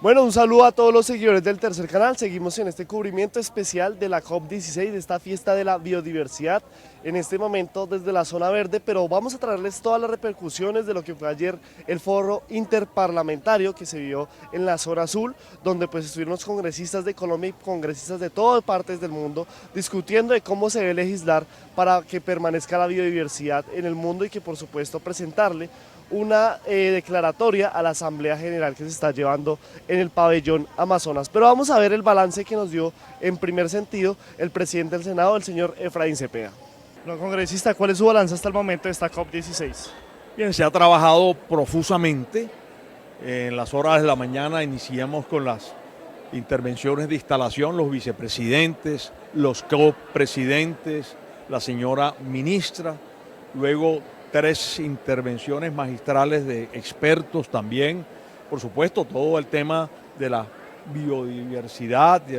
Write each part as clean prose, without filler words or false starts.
Bueno, un saludo a todos los seguidores del Tercer Canal. Seguimos en este cubrimiento especial de la COP16, de esta fiesta de la biodiversidad, en este momento desde la zona verde, pero vamos a traerles todas las repercusiones de lo que fue ayer el foro interparlamentario que se vio en la zona azul, donde pues estuvieron los congresistas de Colombia y congresistas de todas partes del mundo discutiendo de cómo se debe legislar para que permanezca la biodiversidad en el mundo y que por supuesto presentarle una declaratoria a la Asamblea General que se está llevando en el pabellón Amazonas. Pero vamos a ver el balance que nos dio en primer sentido el presidente del Senado, el señor Efraín Cepeda. Bueno, congresista, ¿cuál es su balance hasta el momento de esta COP16? Bien, se ha trabajado profusamente. En las horas de la mañana iniciamos con las intervenciones de instalación, los vicepresidentes, los copresidentes, la señora ministra, luego 3 intervenciones magistrales de expertos también, por supuesto todo el tema de la biodiversidad y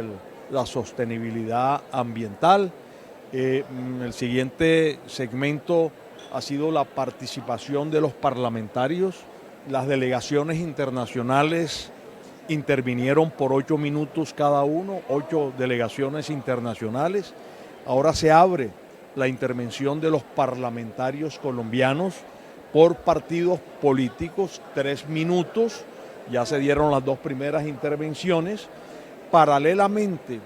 la sostenibilidad ambiental. El siguiente segmento ha sido la participación de los parlamentarios. Las delegaciones internacionales intervinieron por 8 minutos cada uno, 8 delegaciones internacionales. Ahora se abre la intervención de los parlamentarios colombianos por partidos políticos, 3 minutos, ya se dieron las 2 primeras intervenciones. Paralelamente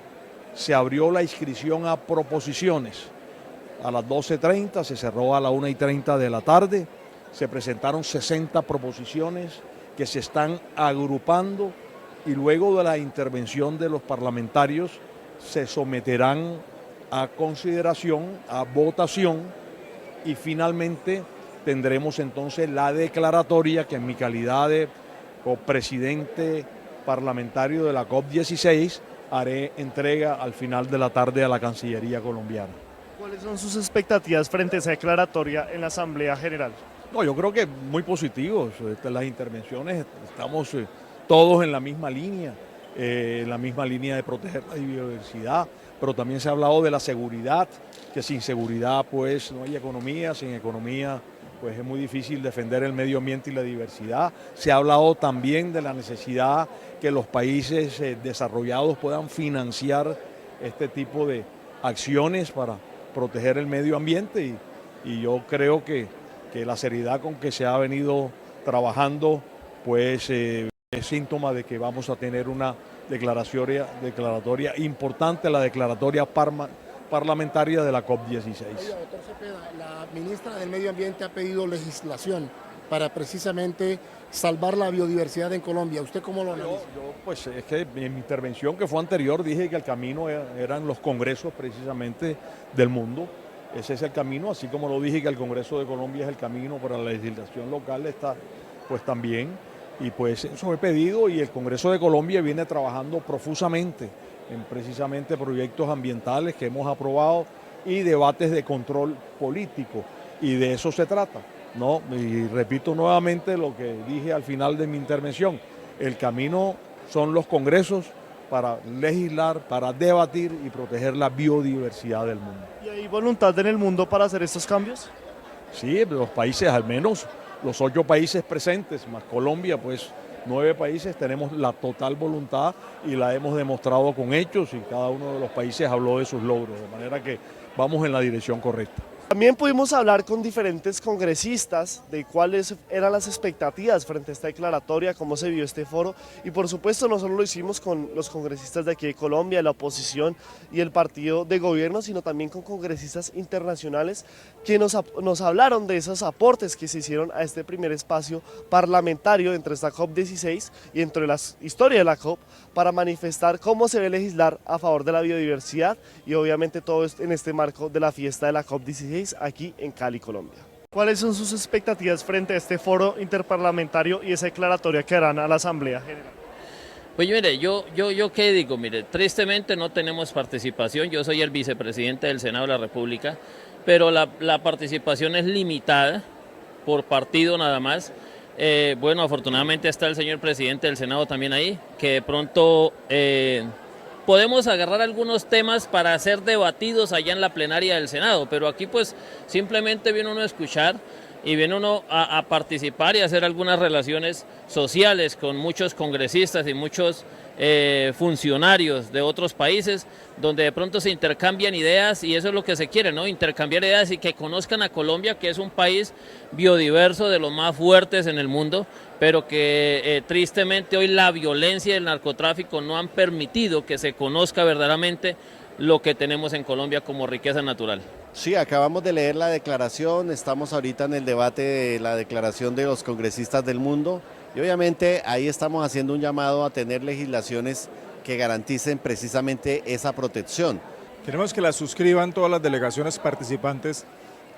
se abrió la inscripción a proposiciones. A las 12:30 se cerró a la 1:30 de la tarde, se presentaron 60 proposiciones que se están agrupando y luego de la intervención de los parlamentarios se someterán a consideración, a votación y finalmente tendremos entonces la declaratoria que en mi calidad de copresidente parlamentario de la COP16 haré entrega al final de la tarde a la Cancillería colombiana. ¿Cuáles son sus expectativas frente a esa declaratoria en la Asamblea General? No, yo creo que muy positivos. Las intervenciones, estamos todos en la misma línea de proteger la biodiversidad, pero también se ha hablado de la seguridad, que sin seguridad pues no hay economía, sin economía pues es muy difícil defender el medio ambiente y la diversidad. Se ha hablado también de la necesidad que los países desarrollados puedan financiar este tipo de acciones para proteger el medio ambiente y yo creo que la seriedad con que se ha venido trabajando pues es síntoma de que vamos a tener una declaratoria importante, la declaratoria parlamentaria de la COP16. Oiga, doctor Cepeda, la ministra del Medio Ambiente ha pedido legislación para precisamente salvar la biodiversidad en Colombia. ¿Usted cómo lo analiza? Pues es que en mi intervención que fue anterior dije que el camino eran los congresos precisamente del mundo. Ese es el camino, así como lo dije que el Congreso de Colombia es el camino para la legislación local, está pues también. Y pues eso he pedido y el Congreso de Colombia viene trabajando profusamente en precisamente proyectos ambientales que hemos aprobado y debates de control político y de eso se trata, ¿no? Y repito nuevamente lo que dije al final de mi intervención, el camino son los congresos para legislar, para debatir y proteger la biodiversidad del mundo. ¿Y hay voluntad en el mundo para hacer estos cambios? Sí, los países, al menos los 8 países presentes, más Colombia, pues 9 países, tenemos la total voluntad y la hemos demostrado con hechos y cada uno de los países habló de sus logros, de manera que vamos en la dirección correcta. También pudimos hablar con diferentes congresistas de cuáles eran las expectativas frente a esta declaratoria, cómo se vio este foro y por supuesto no solo lo hicimos con los congresistas de aquí de Colombia, la oposición y el partido de gobierno, sino también con congresistas internacionales que nos hablaron de esos aportes que se hicieron a este primer espacio parlamentario entre esta COP16 y entre la historia de la COP para manifestar cómo se debe legislar a favor de la biodiversidad y obviamente todo esto en este marco de la fiesta de la COP16 aquí en Cali, Colombia. ¿Cuáles son sus expectativas frente a este foro interparlamentario y esa declaratoria que harán a la Asamblea General? Pues mire, yo qué digo, mire, tristemente no tenemos participación, yo soy el vicepresidente del Senado de la República, pero la participación es limitada por partido nada más. Bueno, afortunadamente está el señor presidente del Senado también ahí, que de pronto podemos agarrar algunos temas para ser debatidos allá en la plenaria del Senado, pero aquí pues simplemente viene uno a escuchar. y viene uno a participar y a hacer algunas relaciones sociales con muchos congresistas y muchos funcionarios de otros países, donde de pronto se intercambian ideas y eso es lo que se quiere, ¿no? Intercambiar ideas y que conozcan a Colombia, que es un país biodiverso, de los más fuertes en el mundo, pero que tristemente hoy la violencia y el narcotráfico no han permitido que se conozca verdaderamente lo que tenemos en Colombia como riqueza natural. Sí, acabamos de leer la declaración, estamos ahorita en el debate de la declaración de los congresistas del mundo y obviamente ahí estamos haciendo un llamado a tener legislaciones que garanticen precisamente esa protección. Queremos que la suscriban todas las delegaciones participantes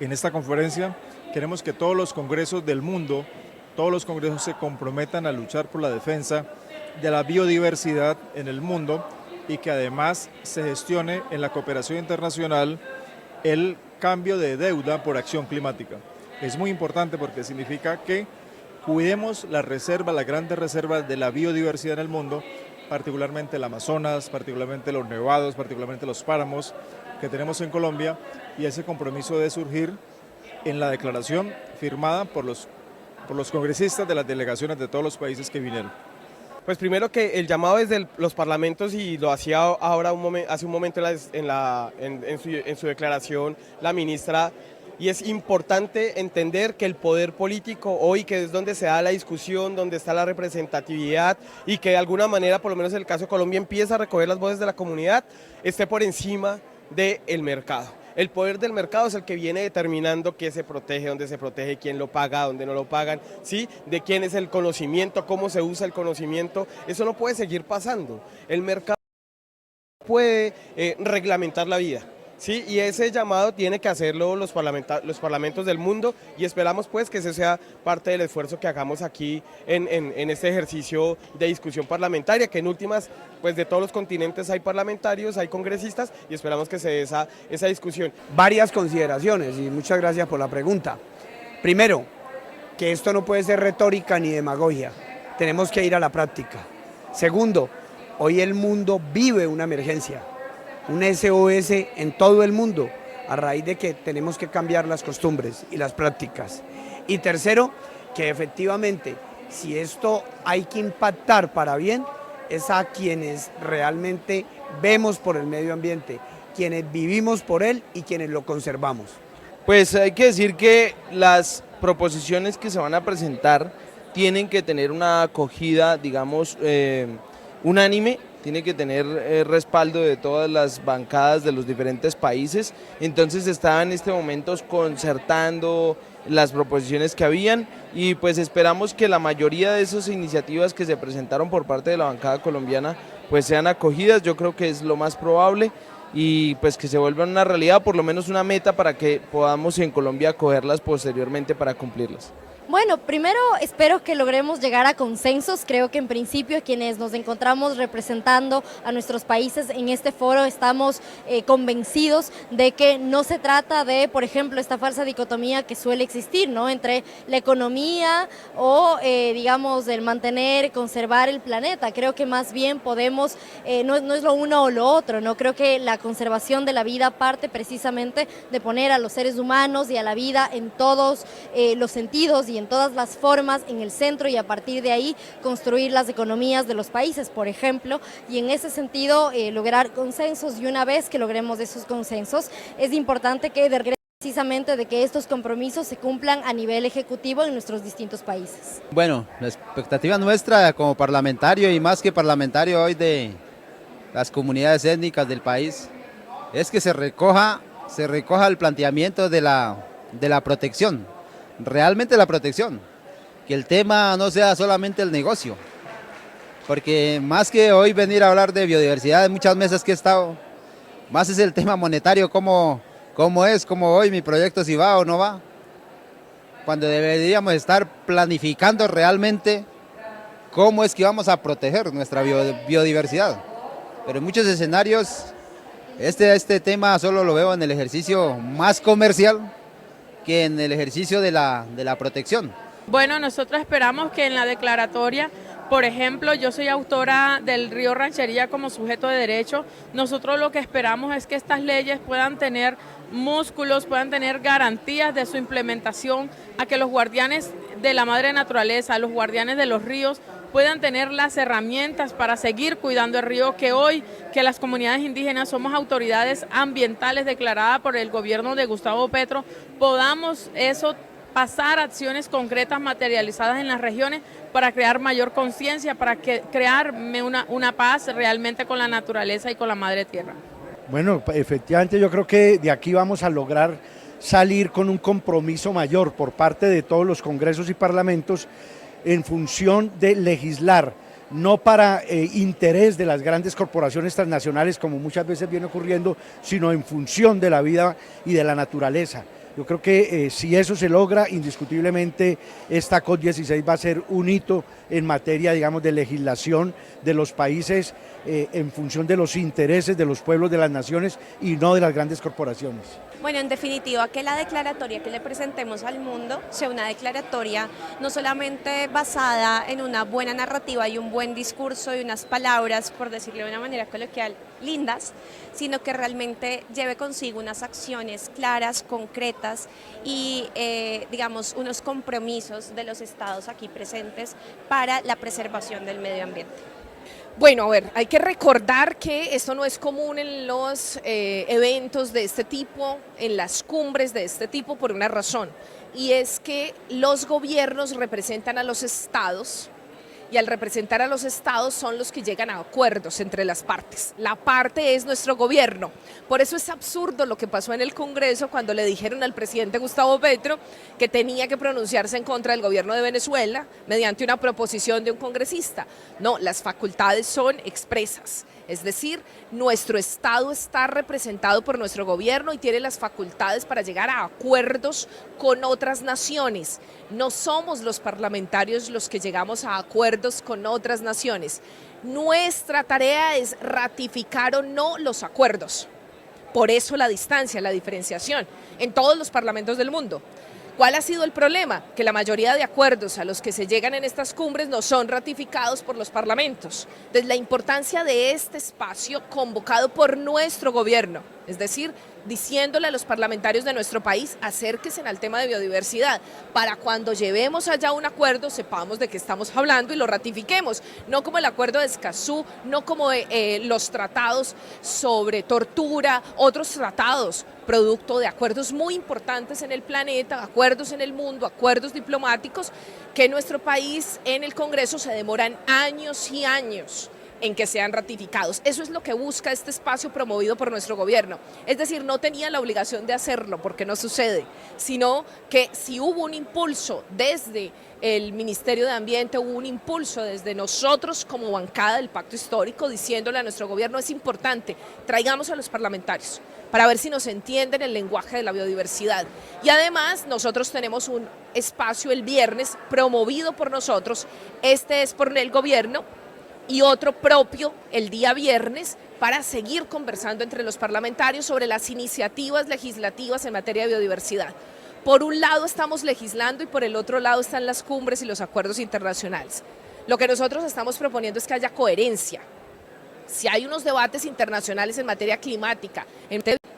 en esta conferencia, queremos que todos los congresos del mundo, todos los congresos se comprometan a luchar por la defensa de la biodiversidad en el mundo y que además se gestione en la cooperación internacional el cambio de deuda por acción climática. Es muy importante porque significa que cuidemos las reservas, las grandes reservas de la biodiversidad en el mundo, particularmente el Amazonas, particularmente los nevados, particularmente los páramos que tenemos en Colombia, y ese compromiso debe surgir en la declaración firmada por los congresistas de las delegaciones de todos los países que vinieron. Pues primero que el llamado desde los parlamentos, y lo hacía ahora hace un momento en su declaración la ministra, y es importante entender que el poder político hoy, que es donde se da la discusión, donde está la representatividad y que de alguna manera, por lo menos en el caso de Colombia, empieza a recoger las voces de la comunidad, esté por encima del mercado. El poder del mercado es el que viene determinando qué se protege, dónde se protege, quién lo paga, dónde no lo pagan, ¿sí? De quién es el conocimiento, cómo se usa el conocimiento. Eso no puede seguir pasando. El mercado puede reglamentar la vida, ¿sí? Y ese llamado tiene que hacerlo los parlamentos del mundo, y esperamos pues que ese sea parte del esfuerzo que hagamos aquí en este ejercicio de discusión parlamentaria, que en últimas pues de todos los continentes hay parlamentarios, hay congresistas, y esperamos que se dé esa discusión. Varias consideraciones y muchas gracias por la pregunta. Primero, que esto no puede ser retórica ni demagogia, tenemos que ir a la práctica. Segundo, hoy el mundo vive una emergencia, un SOS en todo el mundo, a raíz de que tenemos que cambiar las costumbres y las prácticas. Y tercero, que efectivamente, si esto hay que impactar para bien, es a quienes realmente vemos por el medio ambiente, quienes vivimos por él y quienes lo conservamos. Pues hay que decir que las proposiciones que se van a presentar tienen que tener una acogida, digamos, unánime, tiene que tener respaldo de todas las bancadas de los diferentes países. Entonces se está en este momento concertando las proposiciones que habían, y pues esperamos que la mayoría de esas iniciativas que se presentaron por parte de la bancada colombiana pues sean acogidas. Yo creo que es lo más probable, y pues que se vuelvan una realidad, por lo menos una meta, para que podamos en Colombia acogerlas posteriormente para cumplirlas. Bueno, primero espero que logremos llegar a consensos. Creo que en principio quienes nos encontramos representando a nuestros países en este foro estamos convencidos de que no se trata de, por ejemplo, esta falsa dicotomía que suele existir, ¿no?, entre la economía o, digamos, el mantener, conservar el planeta. Creo que más bien podemos, no es lo uno o lo otro, ¿no? Creo que la conservación de la vida parte precisamente de poner a los seres humanos y a la vida en todos los sentidos y en todas las formas en el centro, y a partir de ahí construir las economías de los países, por ejemplo, y en ese sentido lograr consensos. Y una vez que logremos esos consensos, es importante que precisamente de que estos compromisos se cumplan a nivel ejecutivo en nuestros distintos países. Bueno, la expectativa nuestra como parlamentario, y más que parlamentario hoy de las comunidades étnicas del país, es que se recoja el planteamiento de la protección. Realmente la protección, que el tema no sea solamente el negocio, porque más que hoy venir a hablar de biodiversidad en muchas mesas que he estado, más es el tema monetario, cómo hoy mi proyecto, si va o no va, cuando deberíamos estar planificando realmente cómo es que vamos a proteger nuestra biodiversidad. Pero en muchos escenarios este tema solo lo veo en el ejercicio más comercial que en el ejercicio de la protección. Bueno, nosotros esperamos que en la declaratoria, por ejemplo, yo soy autora del río Ranchería como sujeto de derecho. Nosotros lo que esperamos es que estas leyes puedan tener músculos, puedan tener garantías de su implementación, a que los guardianes de la madre naturaleza, los guardianes de los ríos, puedan tener las herramientas para seguir cuidando el río, que hoy que las comunidades indígenas somos autoridades ambientales declaradas por el gobierno de Gustavo Petro, podamos pasar acciones concretas materializadas en las regiones para crear mayor conciencia, para crear una paz realmente con la naturaleza y con la madre tierra. Bueno, efectivamente yo creo que de aquí vamos a lograr salir con un compromiso mayor por parte de todos los congresos y parlamentos en función de legislar, no para interés de las grandes corporaciones transnacionales como muchas veces viene ocurriendo, sino en función de la vida y de la naturaleza. Yo creo que si eso se logra, indiscutiblemente esta COP16 va a ser un hito en materia, digamos, de legislación de los países en función de los intereses de los pueblos de las naciones y no de las grandes corporaciones. Bueno, en definitiva, que la declaratoria que le presentemos al mundo sea una declaratoria no solamente basada en una buena narrativa y un buen discurso y unas palabras, por decirlo de una manera coloquial, lindas, sino que realmente lleve consigo unas acciones claras, concretas y, digamos, unos compromisos de los estados aquí presentes para la preservación del medio ambiente. Bueno, a ver, hay que recordar que esto no es común en los eventos de este tipo, en las cumbres de este tipo, por una razón, y es que los gobiernos representan a los estados, y al representar a los estados son los que llegan a acuerdos entre las partes. La parte es nuestro gobierno. Por eso es absurdo lo que pasó en el Congreso cuando le dijeron al presidente Gustavo Petro que tenía que pronunciarse en contra del gobierno de Venezuela mediante una proposición de un congresista. No, las facultades son expresas. Es decir, nuestro Estado está representado por nuestro gobierno y tiene las facultades para llegar a acuerdos con otras naciones. No somos los parlamentarios los que llegamos a acuerdos con otras naciones. Nuestra tarea es ratificar o no los acuerdos. Por eso la distancia, la diferenciación en todos los parlamentos del mundo. ¿Cuál ha sido el problema? Que la mayoría de acuerdos a los que se llegan en estas cumbres no son ratificados por los parlamentos. Entonces, la importancia de este espacio convocado por nuestro gobierno, es decir, diciéndole a los parlamentarios de nuestro país, acérquense al tema de biodiversidad, para cuando llevemos allá un acuerdo sepamos de qué estamos hablando y lo ratifiquemos, no como el acuerdo de Escazú, no como los tratados sobre tortura, otros tratados, producto de acuerdos muy importantes en el planeta, acuerdos en el mundo, acuerdos diplomáticos, que en nuestro país, en el Congreso, se demoran años y años en que sean ratificados. Eso es lo que busca este espacio promovido por nuestro gobierno. Es decir, no tenía la obligación de hacerlo porque no sucede, sino que si hubo un impulso desde el Ministerio de Ambiente, hubo un impulso desde nosotros como bancada del Pacto Histórico diciéndole a nuestro gobierno es importante, traigamos a los parlamentarios para ver si nos entienden el lenguaje de la biodiversidad. Y además nosotros tenemos un espacio el viernes promovido por nosotros, este es por el gobierno, y otro propio el día viernes para seguir conversando entre los parlamentarios sobre las iniciativas legislativas en materia de biodiversidad. Por un lado estamos legislando y por el otro lado están las cumbres y los acuerdos internacionales. Lo que nosotros estamos proponiendo es que haya coherencia. Si hay unos debates internacionales en materia climática,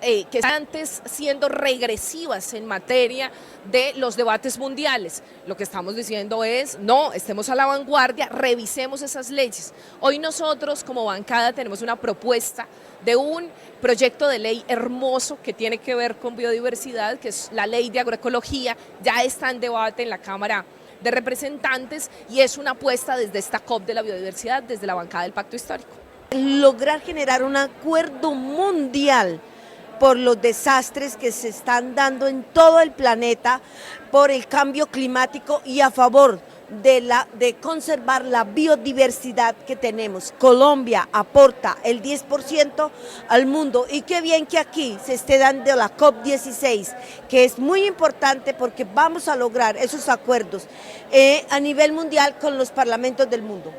que están antes siendo regresivas en materia de los debates mundiales, lo que estamos diciendo es, no, estemos a la vanguardia, revisemos esas leyes. Hoy nosotros como bancada tenemos una propuesta de un proyecto de ley hermoso que tiene que ver con biodiversidad, que es la ley de agroecología, ya está en debate en la Cámara de Representantes y es una apuesta desde esta COP de la biodiversidad, desde la bancada del Pacto Histórico. Lograr generar un acuerdo mundial por los desastres que se están dando en todo el planeta por el cambio climático y a favor de conservar la biodiversidad que tenemos. Colombia aporta el 10% al mundo y qué bien que aquí se esté dando la COP16, que es muy importante porque vamos a lograr esos acuerdos a nivel mundial con los parlamentos del mundo.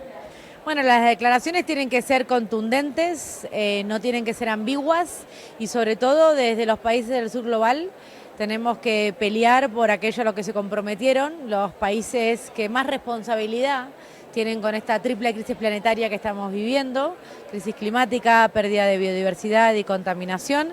Bueno, las declaraciones tienen que ser contundentes, no tienen que ser ambiguas y sobre todo desde los países del sur global tenemos que pelear por aquello a lo que se comprometieron, los países que más responsabilidad tienen con esta triple crisis planetaria que estamos viviendo, crisis climática, pérdida de biodiversidad y contaminación,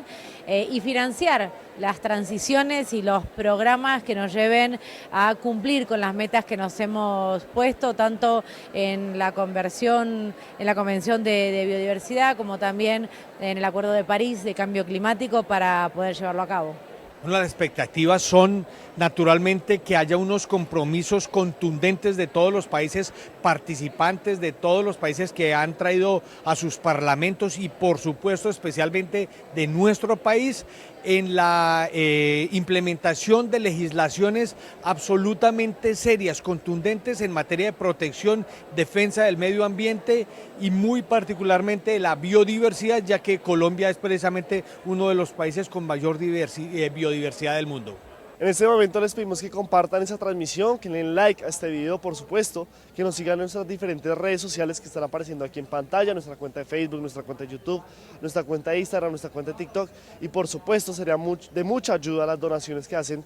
y financiar las transiciones y los programas que nos lleven a cumplir con las metas que nos hemos puesto, tanto en la Convención de Biodiversidad como también en el Acuerdo de París de Cambio Climático para poder llevarlo a cabo. Las expectativas son naturalmente que haya unos compromisos contundentes de todos los países participantes, de todos los países que han traído a sus parlamentos y por supuesto especialmente de nuestro país en la implementación de legislaciones absolutamente serias, contundentes en materia de protección, defensa del medio ambiente y muy particularmente de la biodiversidad, ya que Colombia es precisamente uno de los países con mayor biodiversidad del mundo. En este momento les pedimos que compartan esa transmisión, que le den like a este video, por supuesto, que nos sigan en nuestras diferentes redes sociales que están apareciendo aquí en pantalla, nuestra cuenta de Facebook, nuestra cuenta de YouTube, nuestra cuenta de Instagram, nuestra cuenta de TikTok y por supuesto sería de mucha ayuda las donaciones que hacen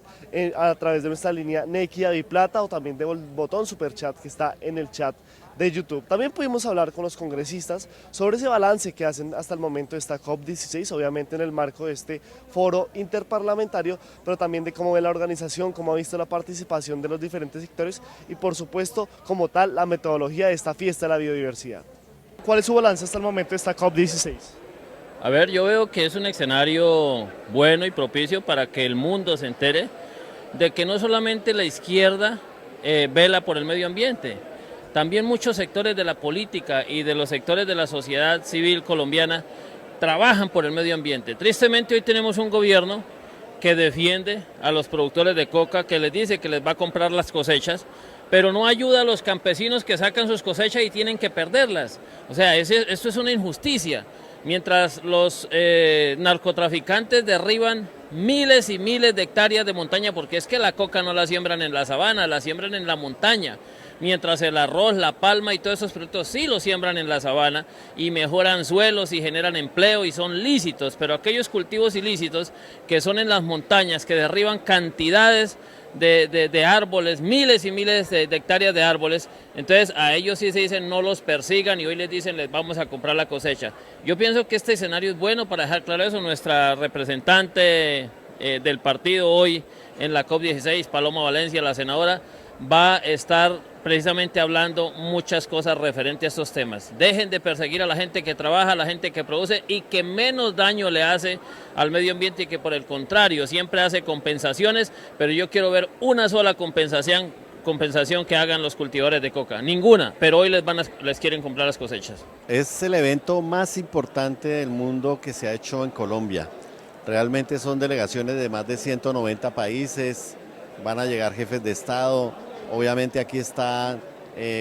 a través de nuestra línea Nequi Plata o también del botón Super Chat que está en el chat de YouTube. También pudimos hablar con los congresistas sobre ese balance que hacen hasta el momento de esta COP16, obviamente en el marco de este foro interparlamentario, pero también de cómo ve la organización, cómo ha visto la participación de los diferentes sectores y por supuesto como tal la metodología de esta fiesta de la biodiversidad. ¿Cuál es su balance hasta el momento de esta COP16? A ver, yo veo que es un escenario bueno y propicio para que el mundo se entere de que no solamente la izquierda vela por el medio ambiente, también muchos sectores de la política y de los sectores de la sociedad civil colombiana trabajan por el medio ambiente. Tristemente hoy tenemos un gobierno que defiende a los productores de coca, que les dice que les va a comprar las cosechas, pero no ayuda a los campesinos que sacan sus cosechas y tienen que perderlas. O sea, esto es una injusticia. Mientras los narcotraficantes derriban miles y miles de hectáreas de montaña, porque es que la coca no la siembran en la sabana, la siembran en la montaña. Mientras el arroz, la palma y todos esos productos sí los siembran en la sabana y mejoran suelos y generan empleo y son lícitos, pero aquellos cultivos ilícitos que son en las montañas, que derriban cantidades de árboles, miles y miles de hectáreas de árboles, entonces a ellos sí se dicen no los persigan y hoy les dicen les vamos a comprar la cosecha. Yo pienso que este escenario es bueno para dejar claro eso. Nuestra representante del partido hoy en la COP16, Paloma Valencia, la senadora, va a estar precisamente hablando muchas cosas referentes a estos temas. Dejen de perseguir a la gente que trabaja, a la gente que produce y que menos daño le hace al medio ambiente y que por el contrario siempre hace compensaciones, pero yo quiero ver una sola compensación que hagan los cultivadores de coca, ninguna, pero hoy les quieren comprar las cosechas. Es el evento más importante del mundo que se ha hecho en Colombia. Realmente son delegaciones de más de 190 países, van a llegar jefes de Estado. Obviamente aquí están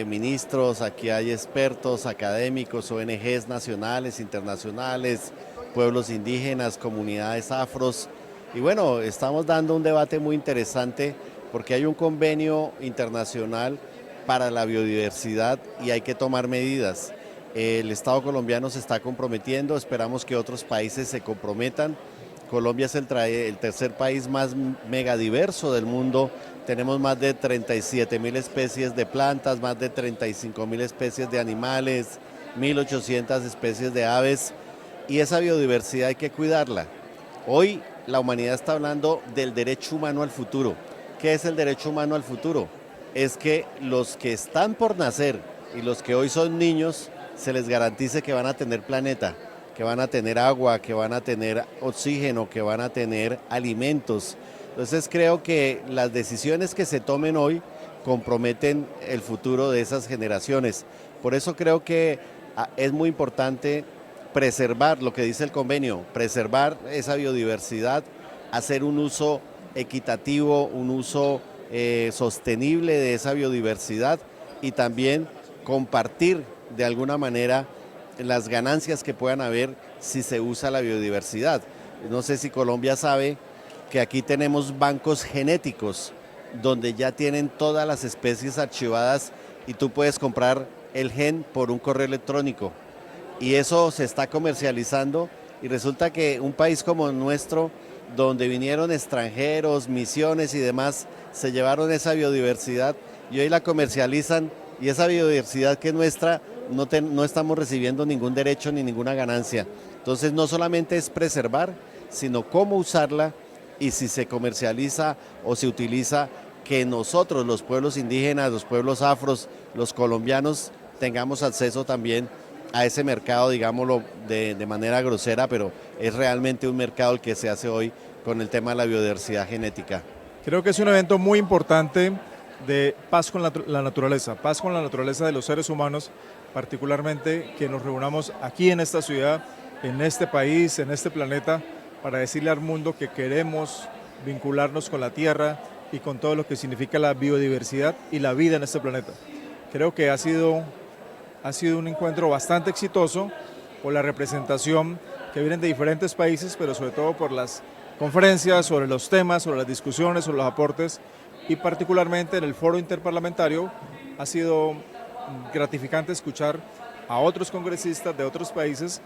ministros, aquí hay expertos, académicos, ONGs nacionales, internacionales, pueblos indígenas, comunidades afros. Y bueno, estamos dando un debate muy interesante porque hay un convenio internacional para la biodiversidad y hay que tomar medidas. El Estado colombiano se está comprometiendo, esperamos que otros países se comprometan. Colombia es el tercer país más megadiverso del mundo. Tenemos más de 37.000 especies de plantas, más de 35.000 especies de animales, 1.800 especies de aves y esa biodiversidad hay que cuidarla. Hoy la humanidad está hablando del derecho humano al futuro. ¿Qué es el derecho humano al futuro? Es que los que están por nacer y los que hoy son niños se les garantice que van a tener planeta, que van a tener agua, que van a tener oxígeno, que van a tener alimentos. Entonces creo que las decisiones que se tomen hoy comprometen el futuro de esas generaciones. Por eso creo que es muy importante preservar lo que dice el convenio, preservar esa biodiversidad, hacer un uso equitativo, un uso sostenible de esa biodiversidad y también compartir de alguna manera las ganancias que puedan haber si se usa la biodiversidad. No sé si Colombia sabe que aquí tenemos bancos genéticos donde ya tienen todas las especies archivadas y tú puedes comprar el gen por un correo electrónico y eso se está comercializando y resulta que un país como nuestro, donde vinieron extranjeros, misiones y demás, se llevaron esa biodiversidad y hoy la comercializan y esa biodiversidad que es nuestra no estamos recibiendo ningún derecho ni ninguna ganancia. Entonces no solamente es preservar, sino cómo usarla y si se comercializa o se utiliza, que nosotros, los pueblos indígenas, los pueblos afros, los colombianos, tengamos acceso también a ese mercado, digámoslo de manera grosera, pero es realmente un mercado el que se hace hoy con el tema de la biodiversidad genética. Creo que es un evento muy importante de paz con la naturaleza de los seres humanos, particularmente que nos reunamos aquí en esta ciudad, en este país, en este planeta, para decirle al mundo que queremos vincularnos con la tierra y con todo lo que significa la biodiversidad y la vida en este planeta. Creo que ha sido un encuentro bastante exitoso por la representación que vienen de diferentes países, pero sobre todo por las conferencias sobre los temas, sobre las discusiones, sobre los aportes, y particularmente en el foro interparlamentario ha sido gratificante escuchar a otros congresistas de otros países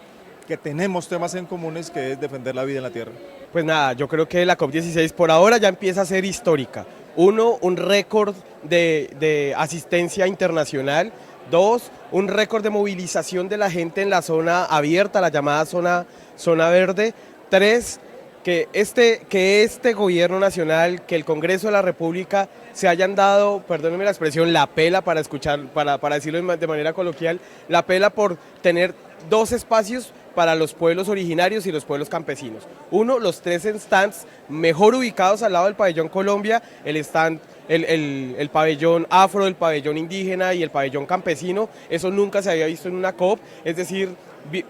que tenemos temas en comunes, que es defender la vida en la tierra. Pues nada, yo creo que la COP16 por ahora ya empieza a ser histórica. 1, un récord de asistencia internacional. 2, un récord de movilización de la gente en la zona abierta, la llamada zona verde. 3, que este gobierno nacional, que el Congreso de la República se hayan dado, perdónenme la expresión, la pela para decirlo de manera coloquial, la pela por tener 2 espacios para los pueblos originarios y los pueblos campesinos. 1, los 3 stands mejor ubicados al lado del pabellón Colombia, el pabellón afro, el pabellón indígena y el pabellón campesino. Eso nunca se había visto en una COP, es decir,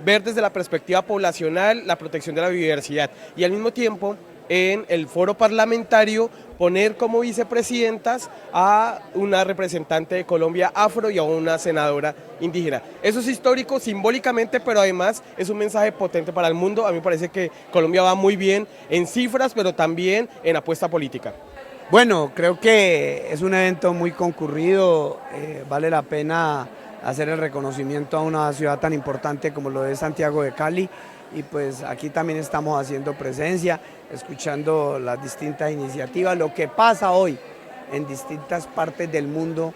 ver desde la perspectiva poblacional la protección de la biodiversidad y al mismo tiempo en el foro parlamentario poner como vicepresidentas a una representante de Colombia afro y a una senadora indígena. Eso es histórico simbólicamente, pero además es un mensaje potente para el mundo. A mí me parece que Colombia va muy bien en cifras, pero también en apuesta política. Bueno, creo que es un evento muy concurrido, vale la pena hacer el reconocimiento a una ciudad tan importante como lo es Santiago de Cali, y pues aquí también estamos haciendo presencia, escuchando las distintas iniciativas, lo que pasa hoy en distintas partes del mundo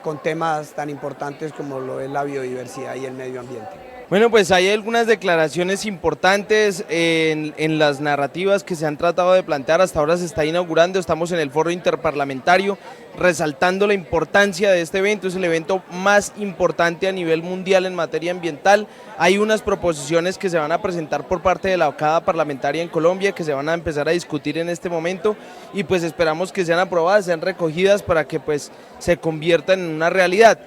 con temas tan importantes como lo es la biodiversidad y el medio ambiente. Bueno, pues hay algunas declaraciones importantes en las narrativas que se han tratado de plantear. Hasta ahora se está inaugurando, estamos en el foro interparlamentario, resaltando la importancia de este evento. Es el evento más importante a nivel mundial en materia ambiental. Hay unas proposiciones que se van a presentar por parte de la bancada parlamentaria en Colombia, que se van a empezar a discutir en este momento, y pues esperamos que sean aprobadas, sean recogidas para que pues se conviertan en una realidad.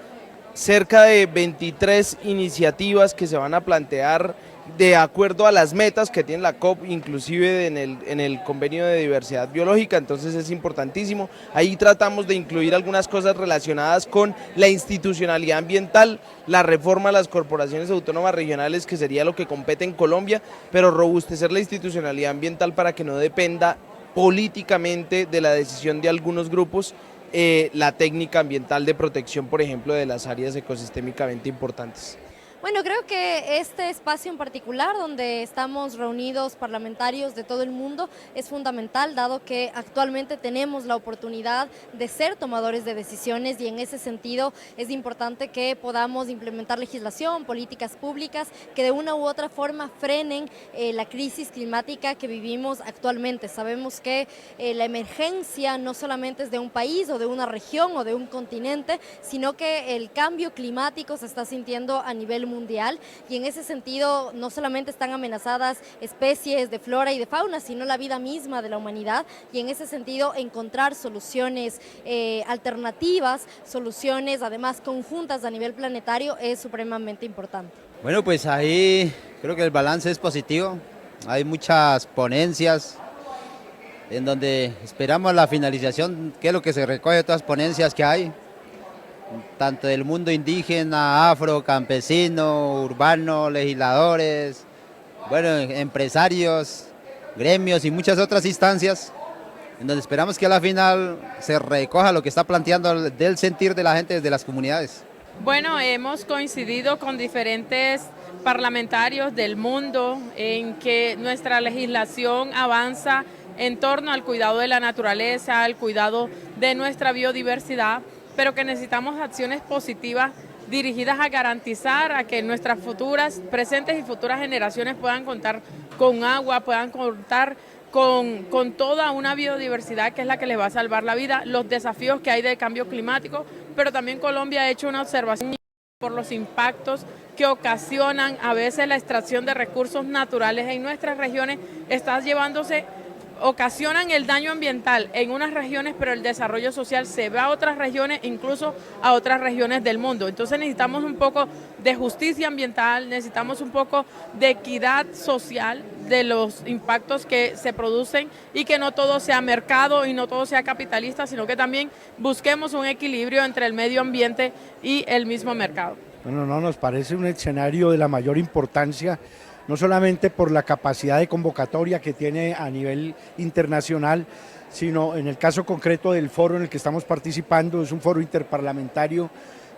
Cerca de 23 iniciativas que se van a plantear de acuerdo a las metas que tiene la COP, inclusive en el convenio de diversidad biológica, entonces es importantísimo. Ahí tratamos de incluir algunas cosas relacionadas con la institucionalidad ambiental, la reforma a las corporaciones autónomas regionales, que sería lo que compete en Colombia, pero robustecer la institucionalidad ambiental para que no dependa políticamente de la decisión de algunos grupos. La técnica ambiental de protección, por ejemplo, de las áreas ecosistémicamente importantes. Bueno, creo que este espacio en particular, donde estamos reunidos parlamentarios de todo el mundo, es fundamental, dado que actualmente tenemos la oportunidad de ser tomadores de decisiones, y en ese sentido es importante que podamos implementar legislación, políticas públicas que de una u otra forma frenen la crisis climática que vivimos actualmente. Sabemos que la emergencia no solamente es de un país o de una región o de un continente, sino que el cambio climático se está sintiendo a nivel mundial, y en ese sentido no solamente están amenazadas especies de flora y de fauna, sino la vida misma de la humanidad, y en ese sentido encontrar soluciones alternativas, soluciones además conjuntas a nivel planetario es supremamente importante. Bueno, pues ahí creo que el balance es positivo, hay muchas ponencias en donde esperamos la finalización, que es lo que se recoge de todas las ponencias que hay, tanto del mundo indígena, afro, campesino, urbano, legisladores, bueno, empresarios, gremios y muchas otras instancias, en donde esperamos que a la final se recoja lo que está planteando del sentir de la gente desde las comunidades. Bueno, hemos coincidido con diferentes parlamentarios del mundo en que nuestra legislación avanza en torno al cuidado de la naturaleza, al cuidado de nuestra biodiversidad. pero que necesitamos acciones positivas dirigidas a garantizar a que nuestras futuras, presentes y futuras generaciones puedan contar con agua, puedan contar con toda una biodiversidad que es la que les va a salvar la vida, los desafíos que hay del cambio climático, pero también Colombia ha hecho una observación por los impactos que ocasionan a veces la extracción de recursos naturales en nuestras regiones, ocasionan el daño ambiental en unas regiones, pero el desarrollo social se va a otras regiones, incluso a otras regiones del mundo. Entonces necesitamos un poco de justicia ambiental, necesitamos un poco de equidad social de los impactos que se producen y que no todo sea mercado y no todo sea capitalista, sino que también busquemos un equilibrio entre el medio ambiente y el mismo mercado. Bueno, no, nos parece un escenario de la mayor importancia, no solamente por la capacidad de convocatoria que tiene a nivel internacional, sino en el caso concreto del foro en el que estamos participando, es un foro interparlamentario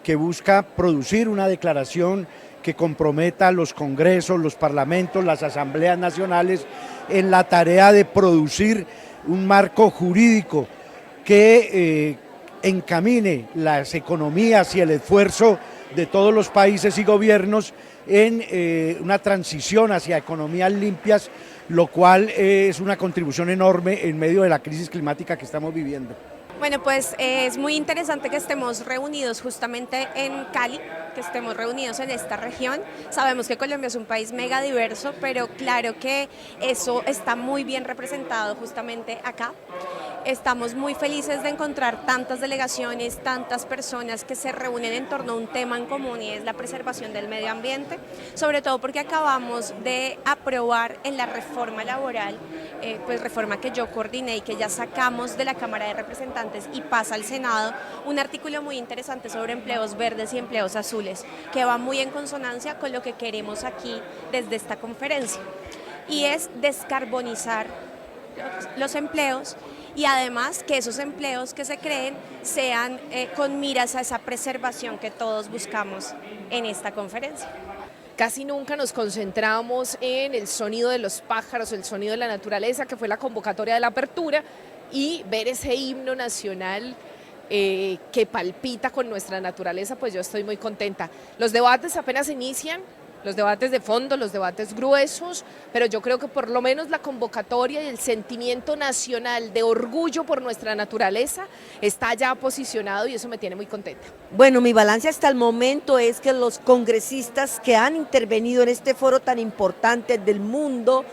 que busca producir una declaración que comprometa a los congresos, los parlamentos, las asambleas nacionales en la tarea de producir un marco jurídico que encamine las economías y el esfuerzo de todos los países y gobiernos en una transición hacia economías limpias, lo cual es una contribución enorme en medio de la crisis climática que estamos viviendo. Bueno, pues es muy interesante que estemos reunidos justamente en Cali, que estemos reunidos en esta región. Sabemos que Colombia es un país mega diverso, pero claro que eso está muy bien representado justamente acá. Estamos muy felices de encontrar tantas delegaciones, tantas personas que se reúnen en torno a un tema en común y es la preservación del medio ambiente, sobre todo porque acabamos de aprobar en la reforma laboral, pues reforma que yo coordiné y que ya sacamos de la Cámara de Representantes y pasa al Senado, un artículo muy interesante sobre empleos verdes y empleos azules, que va muy en consonancia con lo que queremos aquí desde esta conferencia, y es descarbonizar los empleos y además que esos empleos que se creen sean con miras a esa preservación que todos buscamos en esta conferencia. Casi nunca nos concentramos en el sonido de los pájaros, el sonido de la naturaleza, que fue la convocatoria de la apertura, y ver ese himno nacional que palpita con nuestra naturaleza, pues yo estoy muy contenta. Los debates apenas inician, los debates de fondo, los debates gruesos, pero yo creo que por lo menos la convocatoria y el sentimiento nacional de orgullo por nuestra naturaleza está ya posicionado y eso me tiene muy contenta. Bueno, mi balance hasta el momento es que los congresistas que han intervenido en este foro tan importante del mundo,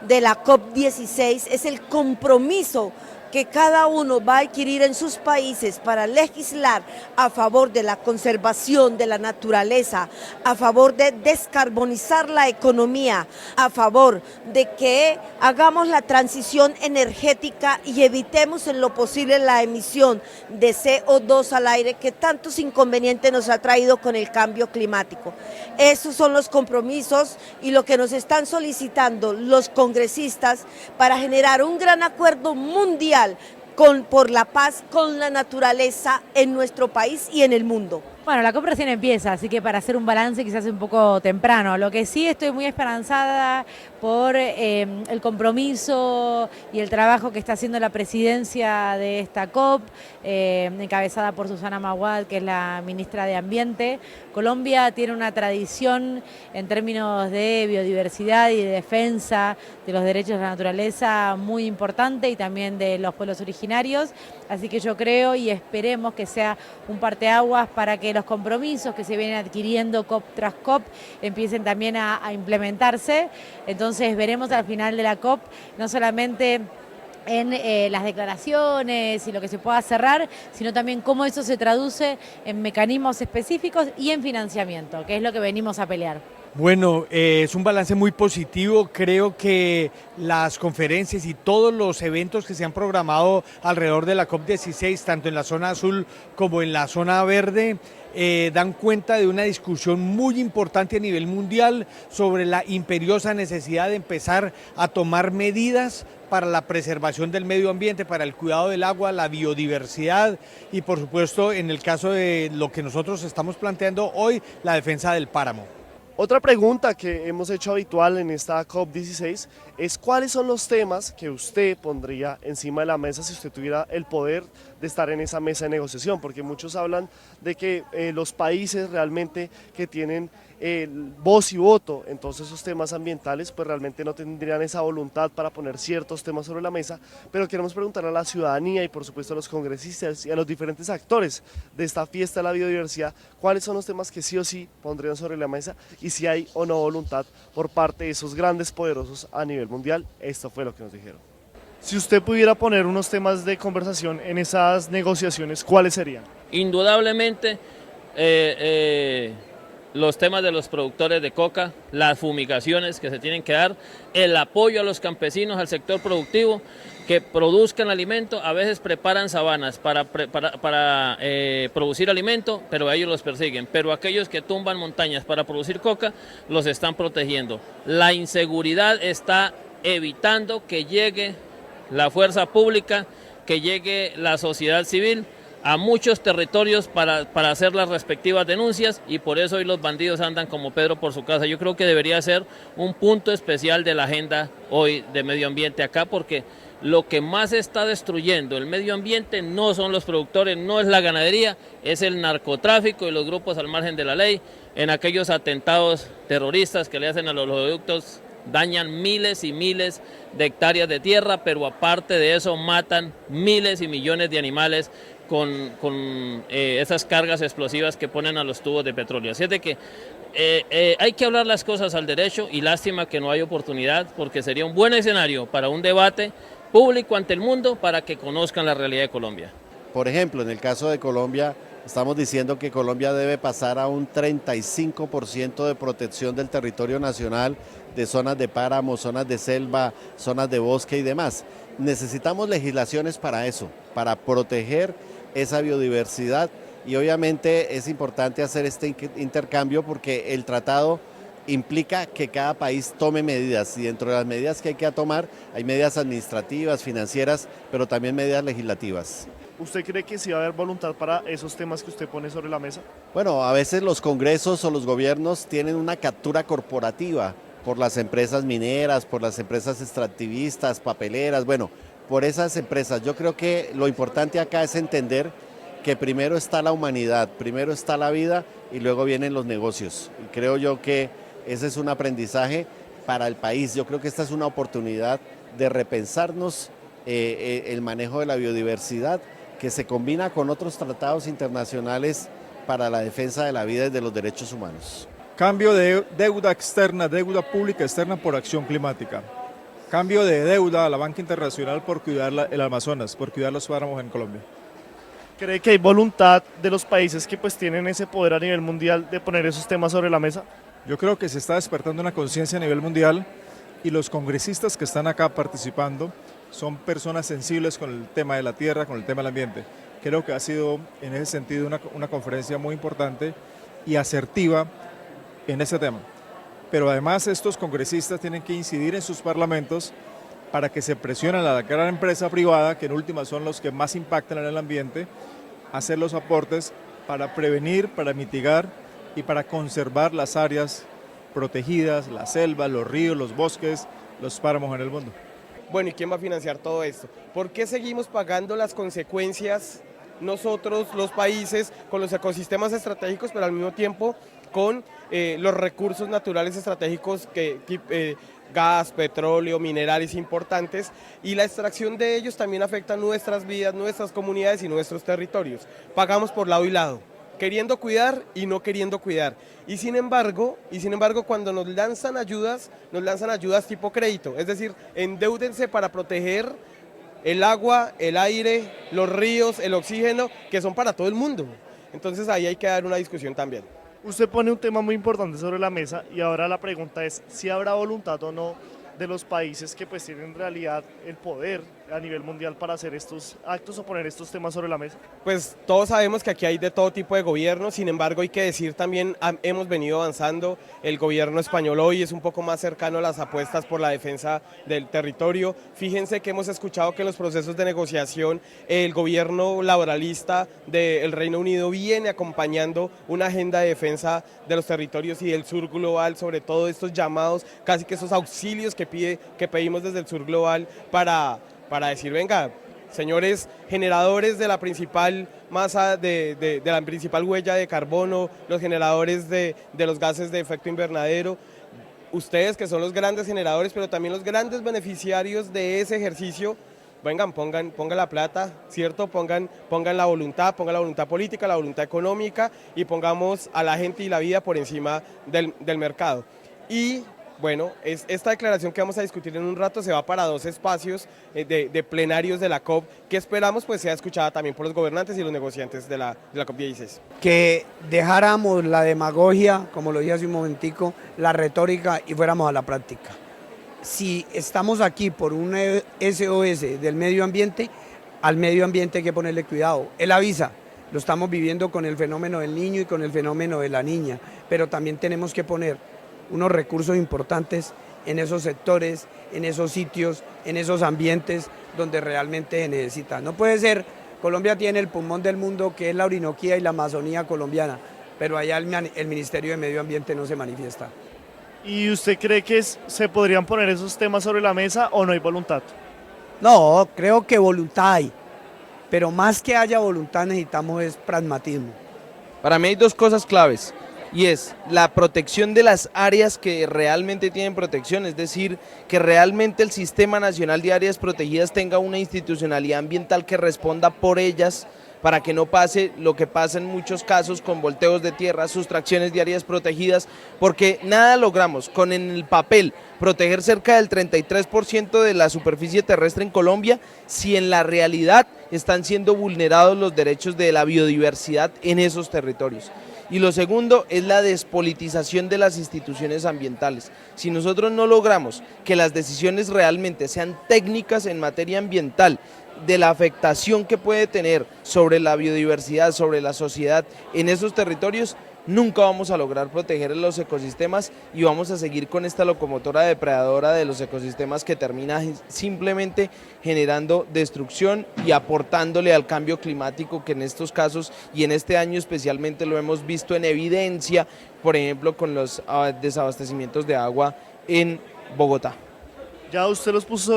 de la COP16, es el compromiso que cada uno va a adquirir en sus países para legislar a favor de la conservación de la naturaleza, a favor de descarbonizar la economía, a favor de que hagamos la transición energética y evitemos en lo posible la emisión de CO2 al aire que tantos inconvenientes nos ha traído con el cambio climático. Esos son los compromisos y lo que nos están solicitando los congresistas para generar un gran acuerdo mundial por la paz con la naturaleza en nuestro país y en el mundo. Bueno, la COP recién empieza, así que para hacer un balance quizás es un poco temprano. Lo que sí estoy muy esperanzada por el compromiso y el trabajo que está haciendo la presidencia de esta COP, encabezada por Susana Maguad, que es la ministra de Ambiente. Colombia tiene una tradición en términos de biodiversidad y de defensa de los derechos de la naturaleza muy importante y también de los pueblos originarios, así que yo creo y esperemos que sea un parteaguas para que los compromisos que se vienen adquiriendo COP tras COP empiecen también a implementarse. Entonces veremos al final de la COP no solamente en las declaraciones y lo que se pueda cerrar, sino también cómo eso se traduce en mecanismos específicos y en financiamiento, que es lo que venimos a pelear. Bueno, es un balance muy positivo. Creo que las conferencias y todos los eventos que se han programado alrededor de la COP16, tanto en la zona azul como en la zona verde, dan cuenta de una discusión muy importante a nivel mundial sobre la imperiosa necesidad de empezar a tomar medidas para la preservación del medio ambiente, para el cuidado del agua, la biodiversidad y por supuesto en el caso de lo que nosotros estamos planteando hoy, la defensa del páramo. Otra pregunta que hemos hecho habitual en esta COP16 es cuáles son los temas que usted pondría encima de la mesa si usted tuviera el poder de estar en esa mesa de negociación, porque muchos hablan de que los países realmente que tienen voz y voto en todos esos temas ambientales pues realmente no tendrían esa voluntad para poner ciertos temas sobre la mesa, pero queremos preguntar a la ciudadanía y por supuesto a los congresistas y a los diferentes actores de esta fiesta de la biodiversidad cuáles son los temas que sí o sí pondrían sobre la mesa y si hay o no voluntad por parte de esos grandes poderosos a nivel mundial. Esto fue lo que nos dijeron. Si usted pudiera poner unos temas de conversación en esas negociaciones, ¿cuáles serían? Indudablemente los temas de los productores de coca, las fumigaciones que se tienen que dar, el apoyo a los campesinos, al sector productivo, que produzcan alimento, a veces preparan sabanas para producir alimento, pero a ellos los persiguen, pero aquellos que tumban montañas para producir coca, los están protegiendo. La inseguridad está evitando que llegue la fuerza pública, que llegue la sociedad civil a muchos territorios para hacer las respectivas denuncias y por eso hoy los bandidos andan como Pedro por su casa. Yo creo que debería ser un punto especial de la agenda hoy de medio ambiente acá porque lo que más está destruyendo el medio ambiente no son los productores, no es la ganadería, es el narcotráfico y los grupos al margen de la ley. En aquellos atentados terroristas que le hacen a los oleoductos dañan miles y miles de hectáreas de tierra, pero aparte de eso matan miles y millones de animales con esas cargas explosivas que ponen a los tubos de petróleo. Así es de que hay que hablar las cosas al derecho y lástima que no hay oportunidad porque sería un buen escenario para un debate público ante el mundo para que conozcan la realidad de Colombia. Por ejemplo, en el caso de Colombia, estamos diciendo que Colombia debe pasar a un 35% de protección del territorio nacional, de zonas de páramo, zonas de selva, zonas de bosque y demás. Necesitamos legislaciones para eso, para proteger esa biodiversidad y obviamente es importante hacer este intercambio porque el tratado implica que cada país tome medidas y dentro de las medidas que hay que tomar hay medidas administrativas, financieras, pero también medidas legislativas. ¿Usted cree que sí va a haber voluntad para esos temas que usted pone sobre la mesa? Bueno, a veces los congresos o los gobiernos tienen una captura corporativa por las empresas mineras, por las empresas extractivistas, papeleras, bueno, por esas empresas. Yo creo que lo importante acá es entender que primero está la humanidad, primero está la vida y luego vienen los negocios. Y creo yo que ese es un aprendizaje para el país. Yo creo que esta es una oportunidad de repensarnos el manejo de la biodiversidad que se combina con otros tratados internacionales para la defensa de la vida y de los derechos humanos. Cambio de deuda externa, deuda pública externa por acción climática. Cambio de deuda a la banca internacional por cuidar el Amazonas, por cuidar los páramos en Colombia. ¿Cree que hay voluntad de los países que pues tienen ese poder a nivel mundial de poner esos temas sobre la mesa? Yo creo que se está despertando una conciencia a nivel mundial y los congresistas que están acá participando son personas sensibles con el tema de la tierra, con el tema del ambiente. Creo que ha sido en ese sentido una conferencia muy importante y asertiva en ese tema. Pero además estos congresistas tienen que incidir en sus parlamentos para que se presione a la gran empresa privada, que en última son los que más impactan en el ambiente, hacer los aportes para prevenir, para mitigar y para conservar las áreas protegidas, la selva, los ríos, los bosques, los páramos en el mundo. Bueno, ¿y quién va a financiar todo esto? ¿Por qué seguimos pagando las consecuencias nosotros, los países, con los ecosistemas estratégicos, pero al mismo tiempo con los recursos naturales estratégicos gas, petróleo, minerales importantes y la extracción de ellos también afecta nuestras vidas, nuestras comunidades y nuestros territorios? Pagamos por lado y lado, queriendo cuidar y no queriendo cuidar. Y sin embargo cuando nos lanzan ayudas tipo crédito, es decir, endeúdense para proteger el agua, el aire, los ríos, el oxígeno, que son para todo el mundo. Entonces ahí hay que dar una discusión también. Usted pone un tema muy importante sobre la mesa y ahora la pregunta es si habrá voluntad o no de los países que pues tienen en realidad el poder a nivel mundial para hacer estos actos o poner estos temas sobre la mesa? Pues todos sabemos que aquí hay de todo tipo de gobiernos, sin embargo hay que decir también, hemos venido avanzando, el gobierno español hoy es un poco más cercano a las apuestas por la defensa del territorio. Fíjense que hemos escuchado que en los procesos de negociación el gobierno laboralista del Reino Unido viene acompañando una agenda de defensa de los territorios y del sur global, sobre todo estos llamados, casi que esos auxilios que pedimos desde el sur global para decir, venga, señores generadores de la principal masa, de la principal huella de carbono, los generadores de los gases de efecto invernadero, ustedes que son los grandes generadores, pero también los grandes beneficiarios de ese ejercicio, vengan, pongan la plata, ¿cierto? Pongan la voluntad política, la voluntad económica y pongamos a la gente y la vida por encima del mercado. Y bueno, esta declaración que vamos a discutir en un rato se va para 2 espacios de plenarios de la COP, que esperamos pues sea escuchada también por los gobernantes y los negociantes de la COP16. Que dejáramos la demagogia, como lo dije hace un momentico, la retórica y fuéramos a la práctica. Si estamos aquí por un SOS del medio ambiente, al medio ambiente hay que ponerle cuidado. Él avisa, lo estamos viviendo con el fenómeno del niño y con el fenómeno de la niña, pero también tenemos que poner unos recursos importantes en esos sectores, en esos sitios, en esos ambientes donde realmente se necesita. No puede ser, Colombia tiene el pulmón del mundo que es la Orinoquía y la Amazonía colombiana, pero allá el Ministerio de Medio Ambiente no se manifiesta. ¿Y usted cree que se podrían poner esos temas sobre la mesa o no hay voluntad? No, creo que voluntad hay, pero más que haya voluntad necesitamos es pragmatismo. Para mí hay 2 cosas claves. Y es la protección de las áreas que realmente tienen protección, es decir, que realmente el Sistema Nacional de Áreas Protegidas tenga una institucionalidad ambiental que responda por ellas, para que no pase lo que pasa en muchos casos con volteos de tierra, sustracciones de áreas protegidas, porque nada logramos con en el papel proteger cerca del 33% de la superficie terrestre en Colombia, si en la realidad están siendo vulnerados los derechos de la biodiversidad en esos territorios. Y lo segundo es la despolitización de las instituciones ambientales. Si nosotros no logramos que las decisiones realmente sean técnicas en materia ambiental, de la afectación que puede tener sobre la biodiversidad, sobre la sociedad en esos territorios, nunca vamos a lograr proteger los ecosistemas y vamos a seguir con esta locomotora depredadora de los ecosistemas que termina simplemente generando destrucción y aportándole al cambio climático, que en estos casos y en este año especialmente lo hemos visto en evidencia, por ejemplo con los desabastecimientos de agua en Bogotá. Ya usted los puso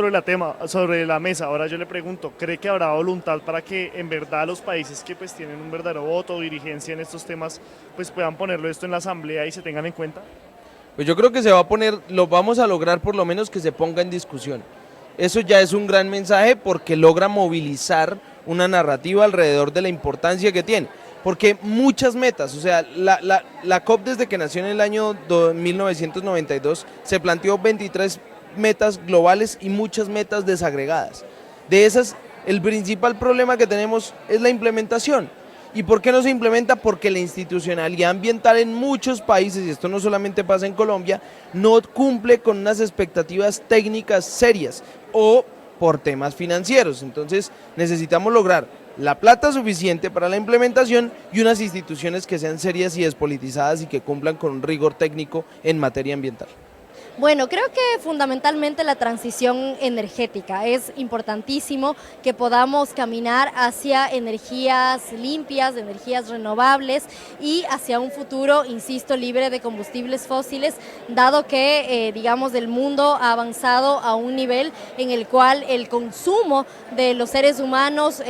sobre la mesa, ahora yo le pregunto, ¿cree que habrá voluntad para que en verdad los países que pues tienen un verdadero voto o dirigencia en estos temas pues puedan ponerlo esto en la asamblea y se tengan en cuenta? Pues yo creo que lo vamos a lograr por lo menos que se ponga en discusión. Eso ya es un gran mensaje porque logra movilizar una narrativa alrededor de la importancia que tiene. Porque muchas metas, o sea, la COP desde que nació en el año 1992 se planteó 23 metas globales y muchas metas desagregadas. De esas, el principal problema que tenemos es la implementación. ¿Y por qué no se implementa? Porque la institucionalidad ambiental en muchos países, y esto no solamente pasa en Colombia, no cumple con unas expectativas técnicas serias o por temas financieros. Entonces necesitamos lograr la plata suficiente para la implementación y unas instituciones que sean serias y despolitizadas y que cumplan con un rigor técnico en materia ambiental. Bueno, creo que fundamentalmente la transición energética es importantísimo que podamos caminar hacia energías limpias, energías renovables y hacia un futuro, insisto, libre de combustibles fósiles, dado que, digamos, el mundo ha avanzado a un nivel en el cual el consumo de los seres humanos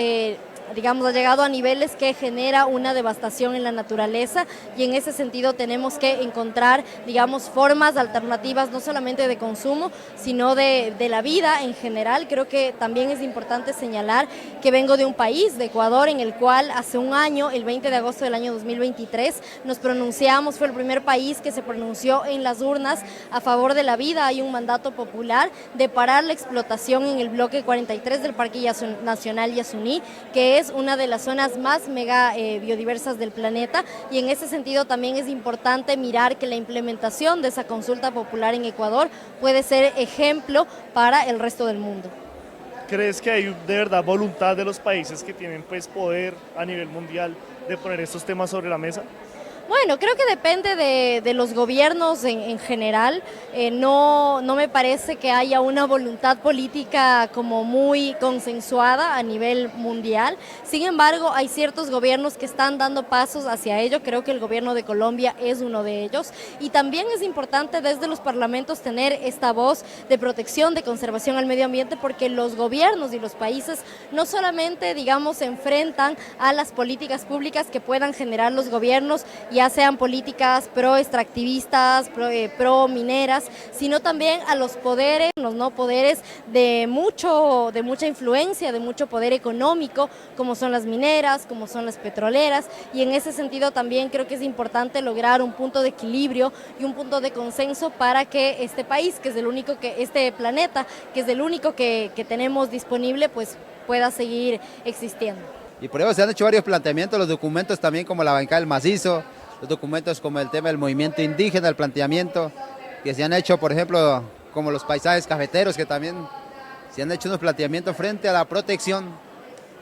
digamos, ha llegado a niveles que genera una devastación en la naturaleza y en ese sentido tenemos que encontrar, digamos, formas alternativas no solamente de consumo, sino de la vida en general. Creo que también es importante señalar que vengo de un país, de Ecuador, en el cual hace un año, el 20 de agosto del año 2023, nos pronunciamos, fue el primer país que se pronunció en las urnas a favor de la vida. Hay un mandato popular de parar la explotación en el bloque 43 del Parque Nacional Yasuní, que es una de las zonas más mega biodiversas del planeta, y en ese sentido también es importante mirar que la implementación de esa consulta popular en Ecuador puede ser ejemplo para el resto del mundo. ¿Crees que hay de verdad voluntad de los países que tienen pues poder a nivel mundial de poner estos temas sobre la mesa? Bueno, creo que depende de los gobiernos en general. No me parece que haya una voluntad política como muy consensuada a nivel mundial. Sin embargo, hay ciertos gobiernos que están dando pasos hacia ello. Creo que el gobierno de Colombia es uno de ellos. Y también es importante desde los parlamentos tener esta voz de protección, de conservación al medio ambiente, porque los gobiernos y los países no solamente, digamos, se enfrentan a las políticas públicas que puedan generar los gobiernos, ya sean políticas pro-extractivistas, pro-mineras, sino también a los poderes, los no poderes de mucha influencia, de mucho poder económico, como son las mineras, como son las petroleras, y en ese sentido también creo que es importante lograr un punto de equilibrio y un punto de consenso para que este país, que es el único este planeta, que es el único que tenemos disponible, pues pueda seguir existiendo. Y por eso se han hecho varios planteamientos, los documentos también como la bancada del macizo, los documentos como el tema del movimiento indígena, el planteamiento que se han hecho, por ejemplo, como los paisajes cafeteros, que también se han hecho unos planteamientos frente a la protección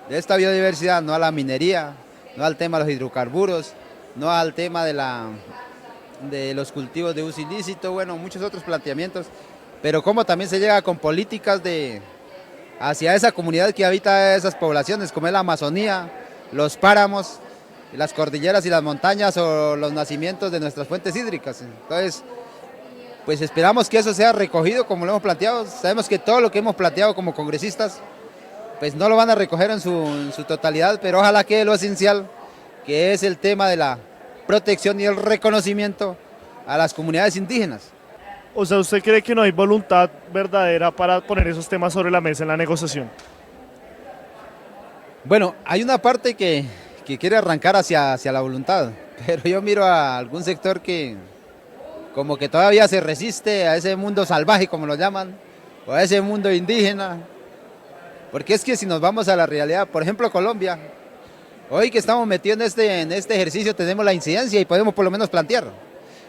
de esta biodiversidad, no a la minería, no al tema de los hidrocarburos, no al tema de los cultivos de uso ilícito, bueno, muchos otros planteamientos, pero cómo también se llega con políticas hacia esa comunidad que habita esas poblaciones, como es la Amazonía, los páramos, las cordilleras y las montañas o los nacimientos de nuestras fuentes hídricas. Entonces, pues esperamos que eso sea recogido como lo hemos planteado. Sabemos que todo lo que hemos planteado como congresistas, pues no lo van a recoger en su totalidad, pero ojalá quede lo esencial, que es el tema de la protección y el reconocimiento a las comunidades indígenas. O sea, ¿usted cree que no hay voluntad verdadera para poner esos temas sobre la mesa en la negociación? Bueno, hay una parte que quiere arrancar hacia la voluntad, pero yo miro a algún sector que como que todavía se resiste a ese mundo salvaje, como lo llaman, o a ese mundo indígena, porque es que si nos vamos a la realidad, por ejemplo Colombia, hoy que estamos metidos en este ejercicio tenemos la incidencia y podemos por lo menos plantear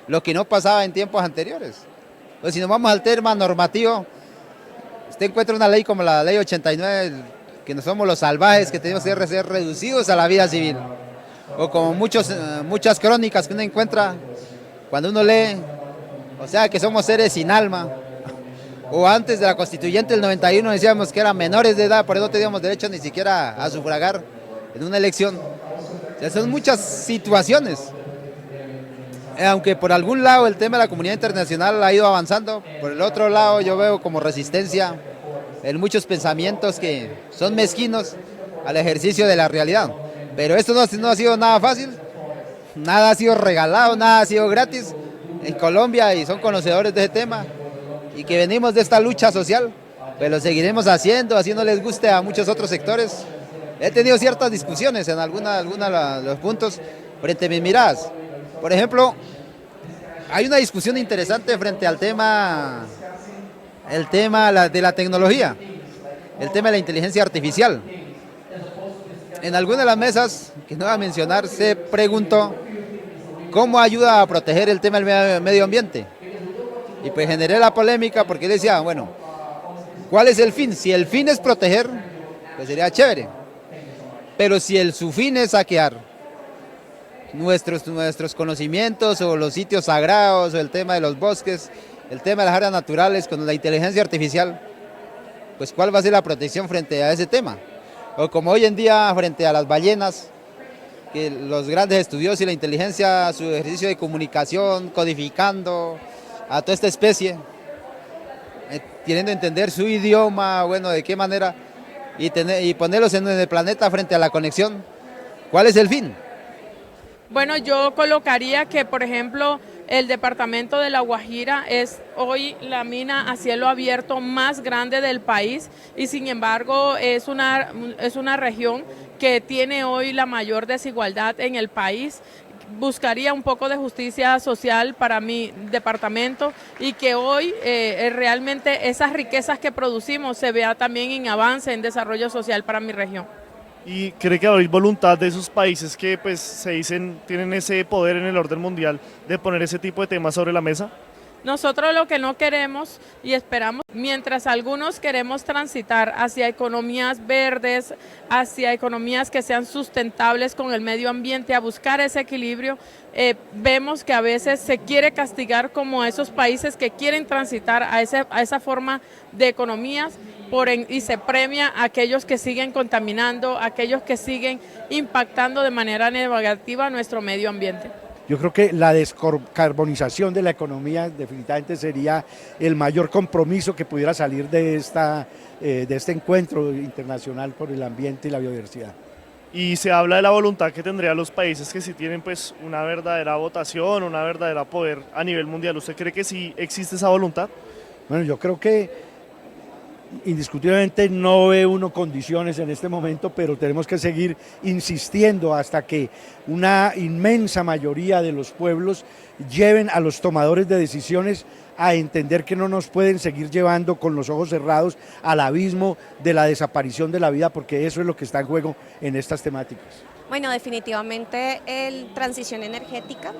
lo que no pasaba en tiempos anteriores. Pues si nos vamos al tema normativo, usted encuentra una ley como la ley 89, que no somos los salvajes, que tenemos que ser reducidos a la vida civil, o como muchas crónicas que uno encuentra cuando uno lee, o sea que somos seres sin alma, o antes de la constituyente del 91 decíamos que eran menores de edad, por eso no teníamos derecho ni siquiera a sufragar en una elección. O sea, son muchas situaciones, aunque por algún lado el tema de la comunidad internacional ha ido avanzando, por el otro lado yo veo como resistencia en muchos pensamientos que son mezquinos al ejercicio de la realidad. Pero esto no ha sido nada fácil, nada ha sido regalado, nada ha sido gratis en Colombia, y son conocedores de ese tema y que venimos de esta lucha social, pero lo seguiremos haciendo, así no les guste a muchos otros sectores. He tenido ciertas discusiones en algunos de los puntos frente a mis miradas. Por ejemplo, hay una discusión interesante frente al tema de la tecnología, el tema de la inteligencia artificial. En alguna de las mesas, que no voy a mencionar, se preguntó cómo ayuda a proteger el tema del medio ambiente. Y pues generé la polémica porque decía, bueno, ¿cuál es el fin? Si el fin es proteger, pues sería chévere. Pero si su fin es saquear nuestros conocimientos o los sitios sagrados o el tema de los bosques, el tema de las áreas naturales con la inteligencia artificial, pues ¿cuál va a ser la protección frente a ese tema? O como hoy en día frente a las ballenas, que los grandes estudiosos y la inteligencia, su ejercicio de comunicación, codificando a toda esta especie, queriendo entender su idioma, bueno, de qué manera, y ponerlos en el planeta frente a la conexión. ¿Cuál es el fin? Bueno, yo colocaría que, por ejemplo, el departamento de La Guajira es hoy la mina a cielo abierto más grande del país y sin embargo es una región que tiene hoy la mayor desigualdad en el país. Buscaría un poco de justicia social para mi departamento y que hoy realmente esas riquezas que producimos se vea también en avance, en desarrollo social para mi región. ¿Y cree que hay voluntad de esos países que pues se dicen tienen ese poder en el orden mundial de poner ese tipo de temas sobre la mesa? Nosotros lo que no queremos y esperamos, mientras algunos queremos transitar hacia economías verdes, hacia economías que sean sustentables con el medio ambiente, a buscar ese equilibrio, vemos que a veces se quiere castigar como a esos países que quieren transitar a esa forma de economías y se premia a aquellos que siguen contaminando, a aquellos que siguen impactando de manera negativa nuestro medio ambiente. Yo creo que la descarbonización de la economía definitivamente sería el mayor compromiso que pudiera salir de este encuentro internacional por el ambiente y la biodiversidad. Y se habla de la voluntad que tendrían los países que sí tienen pues una verdadera votación, una verdadera poder a nivel mundial. ¿Usted cree que sí existe esa voluntad? Bueno, yo creo que indiscutiblemente no ve uno condiciones en este momento, pero tenemos que seguir insistiendo hasta que una inmensa mayoría de los pueblos lleven a los tomadores de decisiones a entender que no nos pueden seguir llevando con los ojos cerrados al abismo de la desaparición de la vida, porque eso es lo que está en juego en estas temáticas. Bueno, definitivamente transición energética,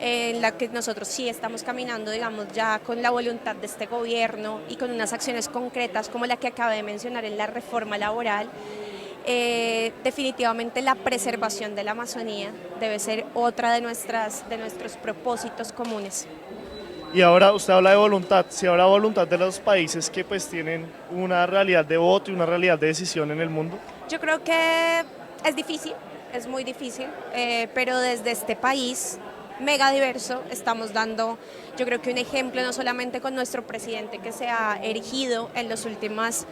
en la que nosotros sí estamos caminando, digamos, ya con la voluntad de este gobierno y con unas acciones concretas como la que acabé de mencionar en la reforma laboral. Definitivamente la preservación de la Amazonía debe ser otra de nuestros propósitos comunes. Y ahora usted habla de voluntad, si habrá voluntad de los países que pues tienen una realidad de voto y una realidad de decisión en el mundo. Yo creo que es difícil, es muy difícil, pero desde este país mega diverso estamos dando, yo creo que un ejemplo no solamente con nuestro presidente que se ha erigido en los últimos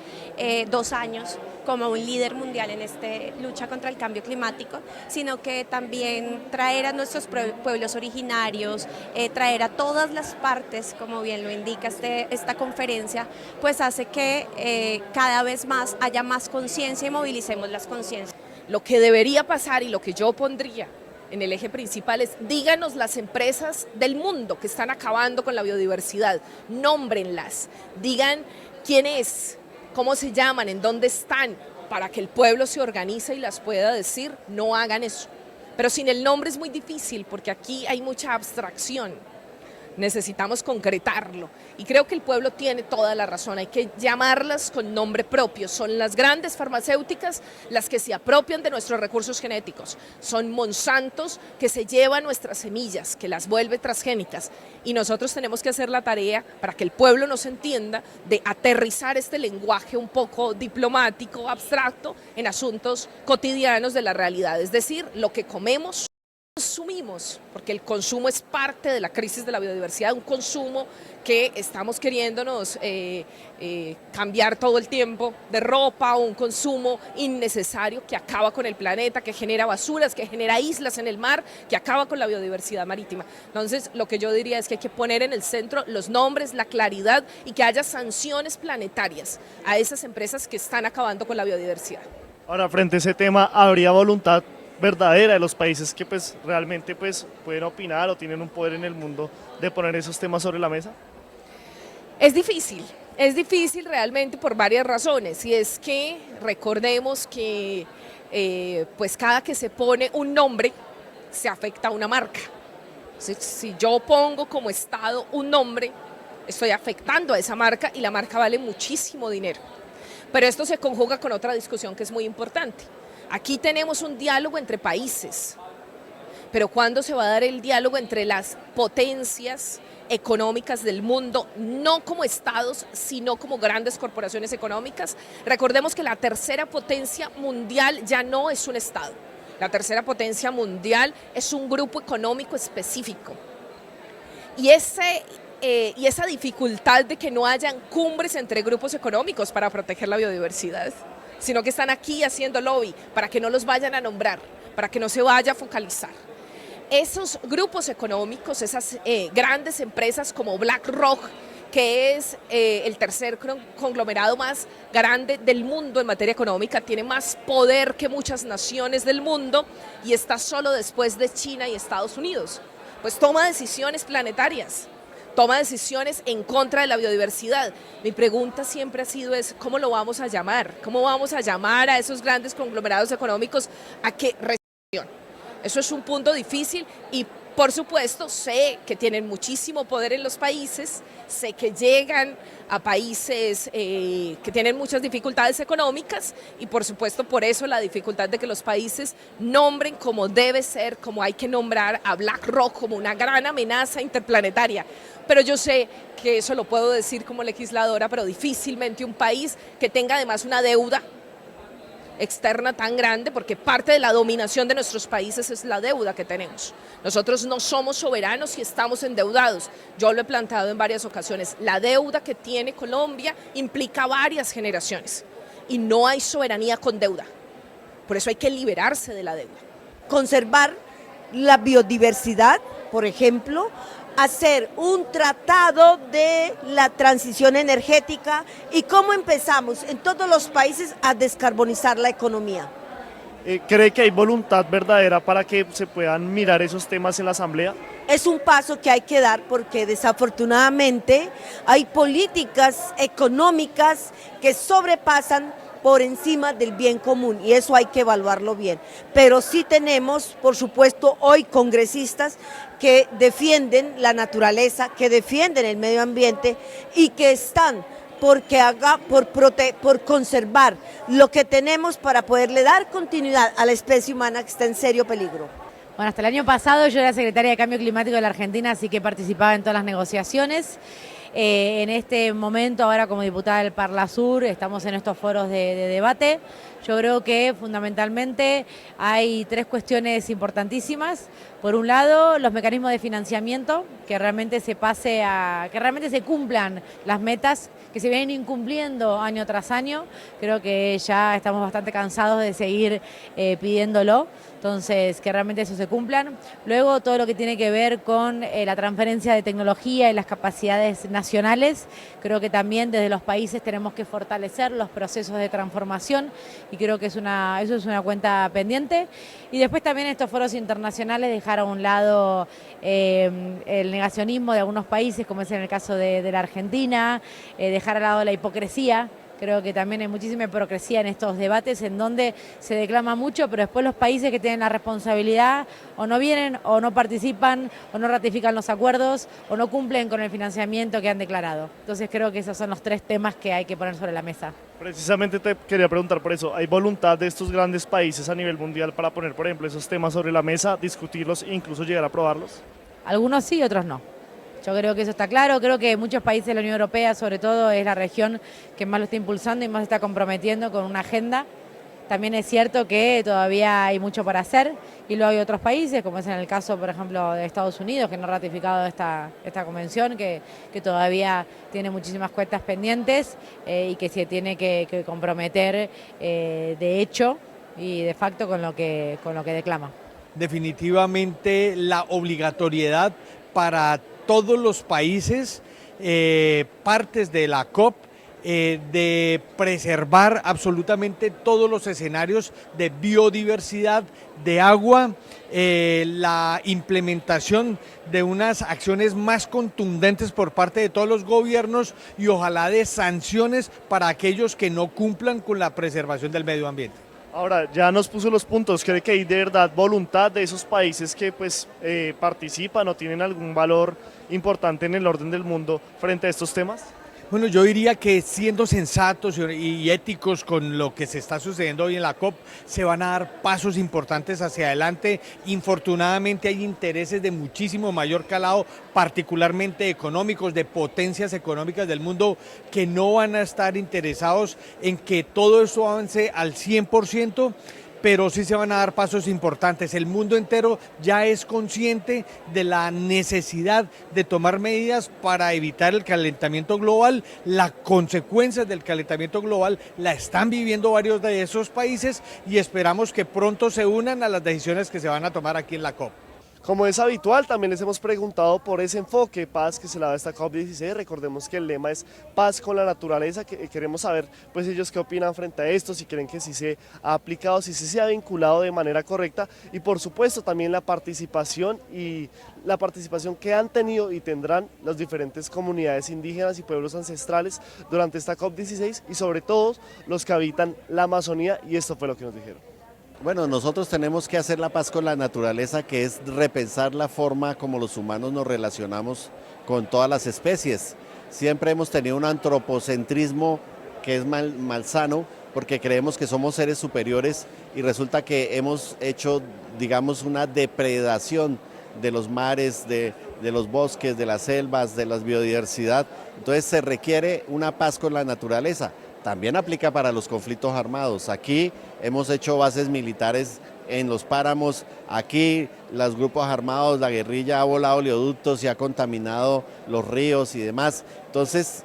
2 años como un líder mundial en esta lucha contra el cambio climático, sino que también traer a nuestros pueblos originarios, traer a todas las partes, como bien lo indica esta conferencia, pues hace que cada vez más haya más conciencia y movilicemos las conciencias. Lo que debería pasar y lo que yo pondría en el eje principal es: díganos las empresas del mundo que están acabando con la biodiversidad, nómbrenlas, digan quién es, cómo se llaman, en dónde están, para que el pueblo se organice y las pueda decir. No hagan eso. Pero sin el nombre es muy difícil, porque aquí hay mucha abstracción. Necesitamos concretarlo y creo que el pueblo tiene toda la razón, hay que llamarlas con nombre propio. Son las grandes farmacéuticas las que se apropian de nuestros recursos genéticos, son Monsantos que se lleva nuestras semillas, que las vuelve transgénicas, y nosotros tenemos que hacer la tarea para que el pueblo nos entienda, de aterrizar este lenguaje un poco diplomático, abstracto, en asuntos cotidianos de la realidad, es decir, lo que comemos, consumimos, porque el consumo es parte de la crisis de la biodiversidad, un consumo que estamos queriéndonos cambiar todo el tiempo de ropa, un consumo innecesario que acaba con el planeta, que genera basuras, que genera islas en el mar, que acaba con la biodiversidad marítima. Entonces, lo que yo diría es que hay que poner en el centro los nombres, la claridad, y que haya sanciones planetarias a esas empresas que están acabando con la biodiversidad. Ahora, frente a ese tema, ¿habría voluntad verdadera de los países que pues realmente pues pueden opinar o tienen un poder en el mundo de poner esos temas sobre la mesa? Es difícil realmente por varias razones, y es que recordemos que pues cada que se pone un nombre se afecta a una marca. Si yo pongo como Estado un nombre, estoy afectando a esa marca y la marca vale muchísimo dinero. Pero esto se conjuga con otra discusión que es muy importante. Aquí tenemos un diálogo entre países, pero ¿cuándo se va a dar el diálogo entre las potencias económicas del mundo, no como estados, sino como grandes corporaciones económicas? Recordemos que la tercera potencia mundial ya no es un estado, la tercera potencia mundial es un grupo económico específico. Y esa dificultad de que no hayan cumbres entre grupos económicos para proteger la biodiversidad, sino que están aquí haciendo lobby para que no los vayan a nombrar, para que no se vaya a focalizar. Esos grupos económicos, esas grandes empresas como BlackRock, que es el tercer conglomerado más grande del mundo en materia económica, tiene más poder que muchas naciones del mundo y está solo después de China y Estados Unidos, pues toma decisiones planetarias, toma decisiones en contra de la biodiversidad. Mi pregunta siempre ha sido ¿cómo lo vamos a llamar? ¿Cómo vamos a llamar a esos grandes conglomerados económicos a que reaccionen? Eso es un punto difícil y Por supuesto, sé que tienen muchísimo poder en los países, sé que llegan a países que tienen muchas dificultades económicas y por supuesto por eso la dificultad de que los países nombren como debe ser, como hay que nombrar a BlackRock como una gran amenaza interplanetaria. Pero yo sé que eso lo puedo decir como legisladora, pero difícilmente un país que tenga además una deuda externa tan grande, porque parte de la dominación de nuestros países es la deuda que tenemos. Nosotros no somos soberanos y estamos endeudados. Yo lo he planteado en varias ocasiones. La deuda que tiene Colombia implica varias generaciones y no hay soberanía con deuda. Por eso hay que liberarse de la deuda. Conservar la biodiversidad, por ejemplo, hacer un tratado de la transición energética y cómo empezamos en todos los países a descarbonizar la economía. ¿Cree que hay voluntad verdadera para que se puedan mirar esos temas en la Asamblea? Es un paso que hay que dar porque desafortunadamente hay políticas económicas que sobrepasan por encima del bien común y eso hay que evaluarlo bien. Pero sí tenemos, por supuesto, hoy congresistas que defienden la naturaleza, que defienden el medio ambiente y que están por conservar lo que tenemos para poderle dar continuidad a la especie humana que está en serio peligro. Bueno, hasta el año pasado yo era secretaria de Cambio Climático de la Argentina, así que participaba en todas las negociaciones. En este momento, ahora como diputada del Parlasur, estamos en estos foros de debate. Yo creo que fundamentalmente hay tres cuestiones importantísimas. Por un lado, los mecanismos de financiamiento, que realmente se cumplan las metas que se vienen incumpliendo año tras año. Creo que ya estamos bastante cansados de seguir pidiéndolo. Entonces, que realmente eso se cumplan. Luego, todo lo que tiene que ver con la transferencia de tecnología y las capacidades nacionales. Creo que también desde los países tenemos que fortalecer los procesos de transformación y creo que eso es una cuenta pendiente. Y después también estos foros internacionales dejar a un lado el negacionismo de algunos países, como es en el caso de la Argentina, dejar al lado la hipocresía. Creo que también hay muchísima hipocresía en estos debates en donde se declama mucho, pero después los países que tienen la responsabilidad o no vienen o no participan o no ratifican los acuerdos o no cumplen con el financiamiento que han declarado. Entonces creo que esos son los tres temas que hay que poner sobre la mesa. Precisamente te quería preguntar por eso, ¿hay voluntad de estos grandes países a nivel mundial para poner, por ejemplo, esos temas sobre la mesa, discutirlos e incluso llegar a aprobarlos? Algunos sí, otros no. Yo creo que eso está claro, creo que muchos países de la Unión Europea, sobre todo, es la región que más lo está impulsando y más se está comprometiendo con una agenda. También es cierto que todavía hay mucho para hacer y luego hay otros países, como es en el caso, por ejemplo, de Estados Unidos, que no ha ratificado esta convención, que todavía tiene muchísimas cuentas pendientes y que se tiene que comprometer de hecho y de facto con lo que declama. Definitivamente la obligatoriedad para todos los países, partes de la COP, de preservar absolutamente todos los escenarios de biodiversidad, de agua, la implementación de unas acciones más contundentes por parte de todos los gobiernos y ojalá de sanciones para aquellos que no cumplan con la preservación del medio ambiente. Ahora, ya nos puso los puntos, ¿cree que hay de verdad voluntad de esos países que participan o tienen algún valor importante en el orden del mundo frente a estos temas? Bueno, yo diría que siendo sensatos y éticos con lo que se está sucediendo hoy en la COP, se van a dar pasos importantes hacia adelante. Infortunadamente hay intereses de muchísimo mayor calado, particularmente económicos, de potencias económicas del mundo, que no van a estar interesados en que todo eso avance al 100%, pero sí se van a dar pasos importantes. El mundo entero ya es consciente de la necesidad de tomar medidas para evitar el calentamiento global. Las consecuencias del calentamiento global la están viviendo varios de esos países y esperamos que pronto se unan a las decisiones que se van a tomar aquí en la COP. Como es habitual, también les hemos preguntado por ese enfoque paz que se le da a esta COP16. Recordemos que el lema es paz con la naturaleza, que queremos saber pues ellos qué opinan frente a esto, si creen que sí se ha aplicado, si sí se ha vinculado de manera correcta y por supuesto también la participación que han tenido y tendrán las diferentes comunidades indígenas y pueblos ancestrales durante esta COP16 y sobre todo los que habitan la Amazonía, y esto fue lo que nos dijeron. Bueno, nosotros tenemos que hacer la paz con la naturaleza, que es repensar la forma como los humanos nos relacionamos con todas las especies. Siempre hemos tenido un antropocentrismo que es malsano, porque creemos que somos seres superiores y resulta que hemos hecho, digamos, una depredación de los mares, de los bosques, de las selvas, de la biodiversidad. Entonces se requiere una paz con la naturaleza. También aplica para los conflictos armados. Aquí hemos hecho bases militares en los páramos, aquí los grupos armados, la guerrilla ha volado oleoductos y ha contaminado los ríos y demás. Entonces,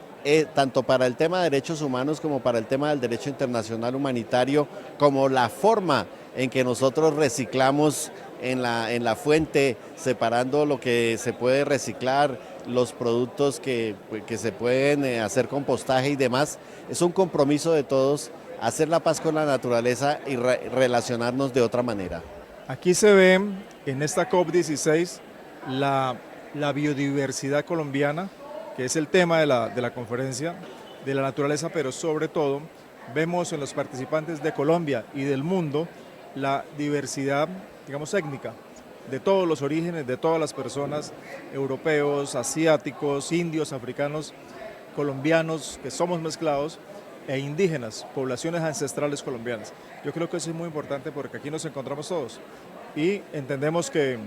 tanto para el tema de derechos humanos como para el tema del derecho internacional humanitario, como la forma en que nosotros reciclamos en la fuente, separando lo que se puede reciclar, los productos que se pueden hacer compostaje y demás, es un compromiso de todos hacer la paz con la naturaleza y relacionarnos de otra manera. Aquí se ve en esta COP16 la biodiversidad colombiana, que es el tema de la conferencia, de la naturaleza, pero sobre todo vemos en los participantes de Colombia y del mundo la diversidad, digamos, étnica, de todos los orígenes, de todas las personas, europeos, asiáticos, indios, africanos, colombianos, que somos mezclados, e indígenas, poblaciones ancestrales colombianas. Yo creo que eso es muy importante porque aquí nos encontramos todos y entendemos que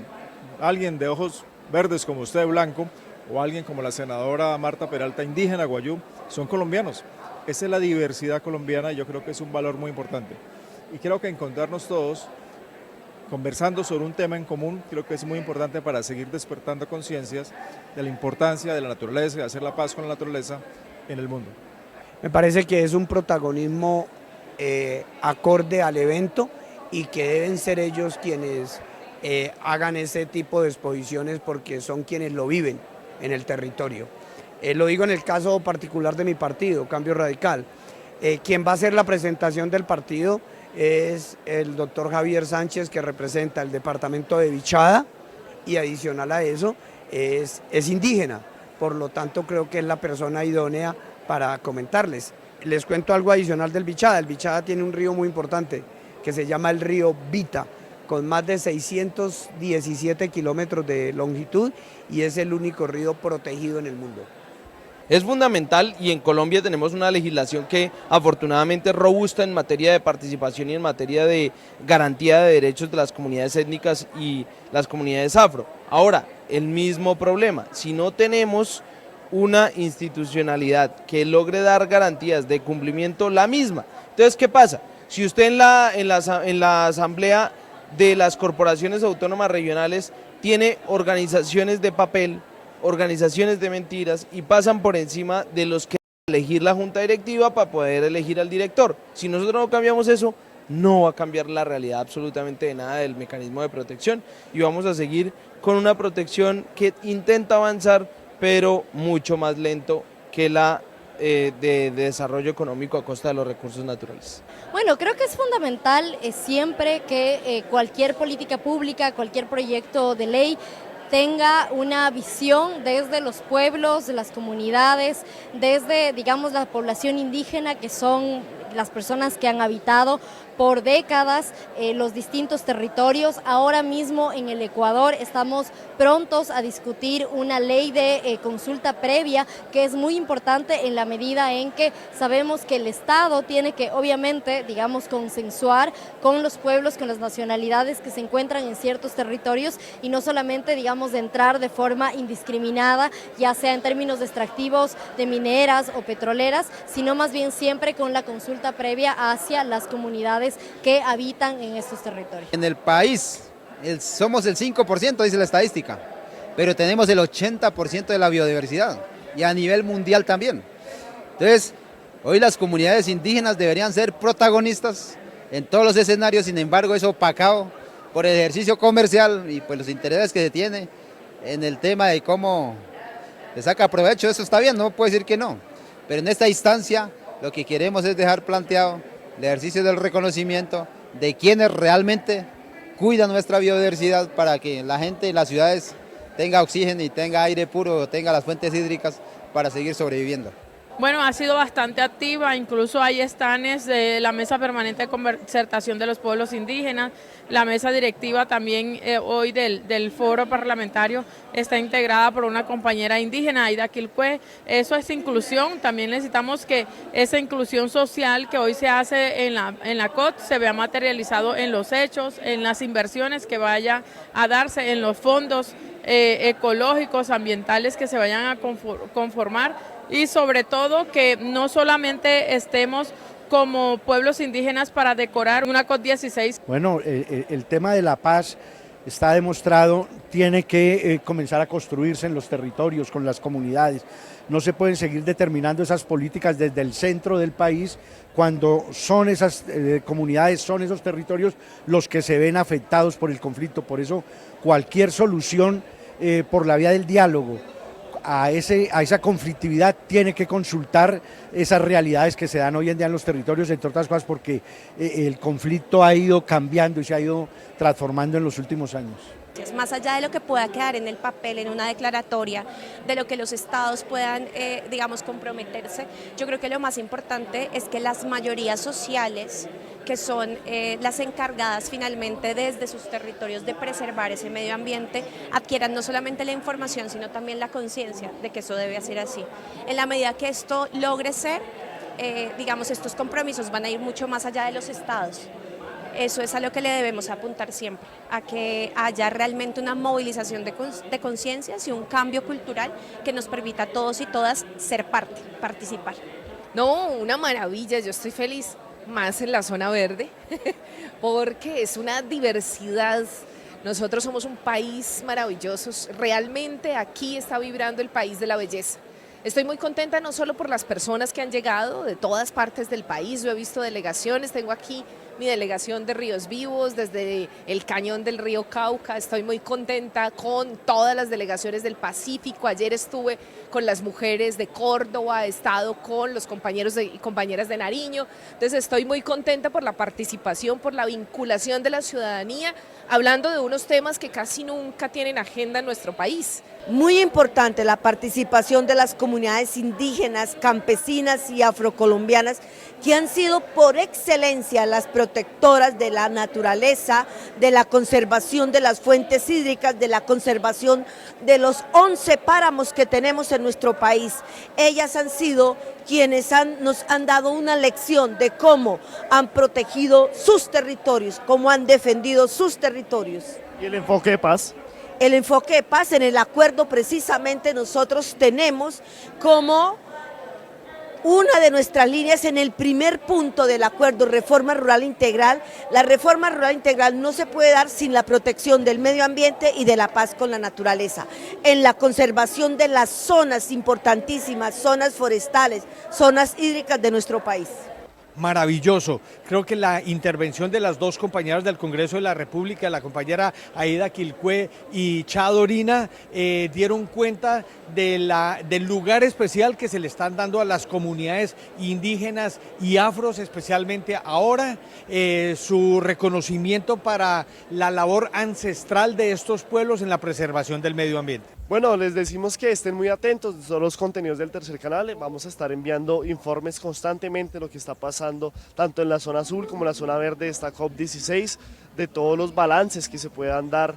alguien de ojos verdes como usted, blanco, o alguien como la senadora Marta Peralta, indígena, guayú, son colombianos. Esa es la diversidad colombiana y yo creo que es un valor muy importante. Y creo que encontrarnos todos conversando sobre un tema en común, creo que es muy importante para seguir despertando conciencias de la importancia de la naturaleza y de hacer la paz con la naturaleza en el mundo. Me parece que es un protagonismo acorde al evento y que deben ser ellos quienes hagan ese tipo de exposiciones porque son quienes lo viven en el territorio. Lo digo en el caso particular de mi partido, Cambio Radical. Quien va a hacer la presentación del partido es el doctor Javier Sánchez, que representa el departamento de Vichada y adicional a eso es indígena, por lo tanto creo que es la persona idónea para comentarles. Les cuento algo adicional del Vichada. El Vichada tiene un río muy importante que se llama el río Vita, con más de 617 kilómetros de longitud y es el único río protegido en el mundo. Es fundamental y en Colombia tenemos una legislación que afortunadamente es robusta en materia de participación y en materia de garantía de derechos de las comunidades étnicas y las comunidades afro. Ahora, el mismo problema, si no tenemos una institucionalidad que logre dar garantías de cumplimiento, la misma. Entonces, ¿qué pasa? Si usted en la asamblea de las corporaciones autónomas regionales tiene organizaciones de papel, organizaciones de mentiras y pasan por encima de los que elegir la junta directiva para poder elegir al director. Si nosotros no cambiamos eso, no va a cambiar la realidad absolutamente de nada del mecanismo de protección y vamos a seguir con una protección que intenta avanzar pero mucho más lento que la de desarrollo económico a costa de los recursos naturales. Bueno, creo que es fundamental siempre que cualquier política pública, cualquier proyecto de ley tenga una visión desde los pueblos, las comunidades, desde, digamos, la población indígena, que son las personas que han habitado por décadas los distintos territorios. Ahora mismo en el Ecuador estamos prontos a discutir una ley de consulta previa que es muy importante en la medida en que sabemos que el Estado tiene que obviamente, digamos, consensuar con los pueblos, con las nacionalidades que se encuentran en ciertos territorios y no solamente, digamos, de entrar de forma indiscriminada, ya sea en términos extractivos de mineras o petroleras, sino más bien siempre con la consulta previa hacia las comunidades que habitan en estos territorios. En el país somos el 5%, dice la estadística, pero tenemos el 80% de la biodiversidad y a nivel mundial también. Entonces, hoy las comunidades indígenas deberían ser protagonistas en todos los escenarios, sin embargo es opacado por el ejercicio comercial y pues los intereses que se tiene en el tema de cómo se saca provecho. Eso está bien, no puedo decir que no, pero en esta instancia lo que queremos es dejar planteado el ejercicio del reconocimiento de quienes realmente cuidan nuestra biodiversidad para que la gente en las ciudades tenga oxígeno y tenga aire puro, tenga las fuentes hídricas para seguir sobreviviendo. Bueno, ha sido bastante activa, incluso hay estanes de la Mesa Permanente de Concertación de los Pueblos Indígenas, la mesa directiva también hoy del foro parlamentario está integrada por una compañera indígena, Aida Quilcue. Eso es inclusión, también necesitamos que esa inclusión social que hoy se hace en la COT se vea materializado en los hechos, en las inversiones que vaya a darse, en los fondos ecológicos, ambientales que se vayan a conformar. Y sobre todo que no solamente estemos como pueblos indígenas para decorar una COP16. Bueno, el tema de la paz está demostrado, tiene que comenzar a construirse en los territorios, con las comunidades. No se pueden seguir determinando esas políticas desde el centro del país cuando son esas comunidades, son esos territorios los que se ven afectados por el conflicto. Por eso cualquier solución por la vía del diálogo a esa conflictividad tiene que consultar esas realidades que se dan hoy en día en los territorios, entre otras cosas porque el conflicto ha ido cambiando y se ha ido transformando en los últimos años. Más allá de lo que pueda quedar en el papel, en una declaratoria, de lo que los estados puedan, digamos, comprometerse, yo creo que lo más importante es que las mayorías sociales, que son las encargadas finalmente desde sus territorios de preservar ese medio ambiente, adquieran no solamente la información, sino también la conciencia de que eso debe ser así. En la medida que esto logre ser, digamos, estos compromisos van a ir mucho más allá de los estados. Eso es a lo que le debemos apuntar siempre, a que haya realmente una movilización de conciencias y un cambio cultural que nos permita a todos y todas ser parte, participar. No, una maravilla, yo estoy feliz, más en la zona verde, porque es una diversidad. Nosotros somos un país maravilloso, realmente aquí está vibrando el país de la belleza. Estoy muy contenta no solo por las personas que han llegado de todas partes del país, yo he visto delegaciones, tengo aquí mi delegación de Ríos Vivos, desde el cañón del río Cauca, estoy muy contenta con todas las delegaciones del Pacífico, ayer estuve con las mujeres de Córdoba, he estado con los compañeros y compañeras de Nariño, entonces estoy muy contenta por la participación, por la vinculación de la ciudadanía, hablando de unos temas que casi nunca tienen agenda en nuestro país. Muy importante la participación de las comunidades indígenas, campesinas y afrocolombianas, que han sido por excelencia las protectoras de la naturaleza, de la conservación de las fuentes hídricas, de la conservación de los 11 páramos que tenemos en nuestro país. Ellas han sido quienes nos han dado una lección de cómo han protegido sus territorios, cómo han defendido sus territorios. ¿Y el enfoque de paz? El enfoque de paz en el acuerdo precisamente nosotros tenemos como una de nuestras líneas en el primer punto del acuerdo, reforma rural integral. La reforma rural integral no se puede dar sin la protección del medio ambiente y de la paz con la naturaleza. En la conservación de las zonas importantísimas, zonas forestales, zonas hídricas de nuestro país. Maravilloso. Creo que la intervención de las dos compañeras del Congreso de la República, la compañera Aida Quilcue y Chadorina, dieron cuenta del lugar especial que se le están dando a las comunidades indígenas y afros, especialmente ahora, su reconocimiento para la labor ancestral de estos pueblos en la preservación del medio ambiente. Bueno, les decimos que estén muy atentos a los contenidos del Tercer Canal, vamos a estar enviando informes constantemente de lo que está pasando tanto en la zona azul como en la zona verde de esta COP16, de todos los balances que se puedan dar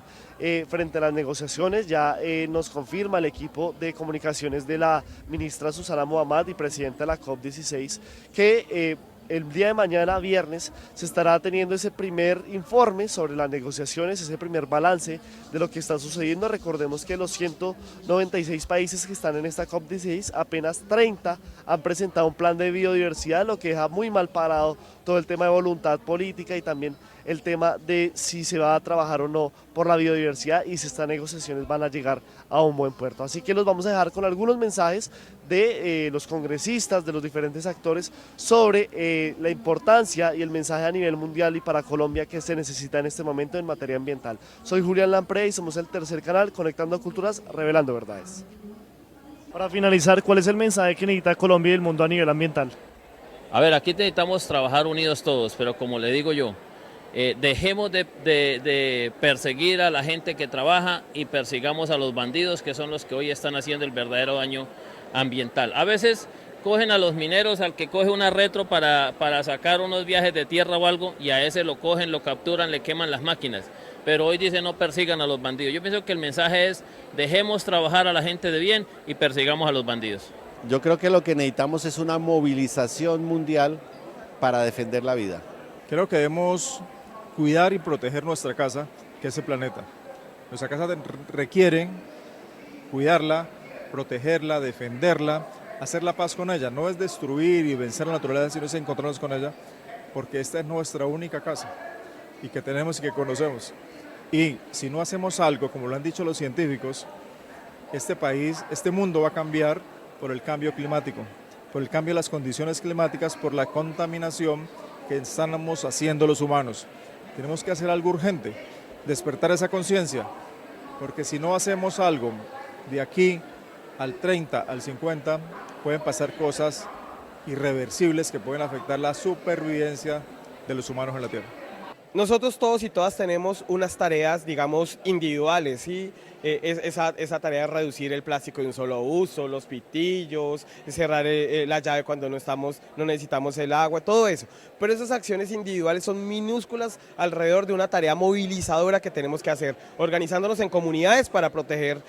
frente a las negociaciones. Ya nos confirma el equipo de comunicaciones de la ministra Susana Muhammad y presidenta de la COP16 que el día de mañana, viernes, se estará teniendo ese primer informe sobre las negociaciones, ese primer balance de lo que está sucediendo. Recordemos que los 196 países que están en esta COP16, apenas 30 han presentado un plan de biodiversidad, lo que deja muy mal parado todo el tema de voluntad política y también el tema de si se va a trabajar o no por la biodiversidad y si estas negociaciones van a llegar a un buen puerto. Así que los vamos a dejar con algunos mensajes de los congresistas, de los diferentes actores sobre la importancia y el mensaje a nivel mundial y para Colombia que se necesita en este momento en materia ambiental. Soy Julián Lampré y somos el Tercer Canal, conectando culturas, revelando verdades. Para finalizar, ¿cuál es el mensaje que necesita Colombia y el mundo a nivel ambiental? A ver, aquí necesitamos trabajar unidos todos, pero como le digo yo, dejemos de perseguir a la gente que trabaja y persigamos a los bandidos que son los que hoy están haciendo el verdadero daño ambiental. A veces cogen a los mineros, al que coge una retro para sacar unos viajes de tierra o algo, y a ese lo cogen, lo capturan, le queman las máquinas. Pero hoy dice no persigan a los bandidos. Yo pienso que el mensaje es dejemos trabajar a la gente de bien y persigamos a los bandidos. Yo creo que lo que necesitamos es una movilización mundial para defender la vida. Creo que debemos cuidar y proteger nuestra casa, que es el planeta. Nuestra casa requiere cuidarla, protegerla, defenderla, hacer la paz con ella. No es destruir y vencer la naturaleza, sino es encontrarnos con ella, porque esta es nuestra única casa y que tenemos y que conocemos. Y si no hacemos algo, como lo han dicho los científicos, este país, este mundo va a cambiar por el cambio climático, por el cambio de las condiciones climáticas, por la contaminación que estamos haciendo los humanos. Tenemos que hacer algo urgente, despertar esa conciencia, porque si no hacemos algo de aquí al 30, al 50, pueden pasar cosas irreversibles que pueden afectar la supervivencia de los humanos en la Tierra. Nosotros todos y todas tenemos unas tareas, digamos, individuales, ¿sí? Esa tarea de reducir el plástico de un solo uso, los pitillos, cerrar la llave cuando no necesitamos el agua, todo eso. Pero esas acciones individuales son minúsculas alrededor de una tarea movilizadora que tenemos que hacer, organizándonos en comunidades para proteger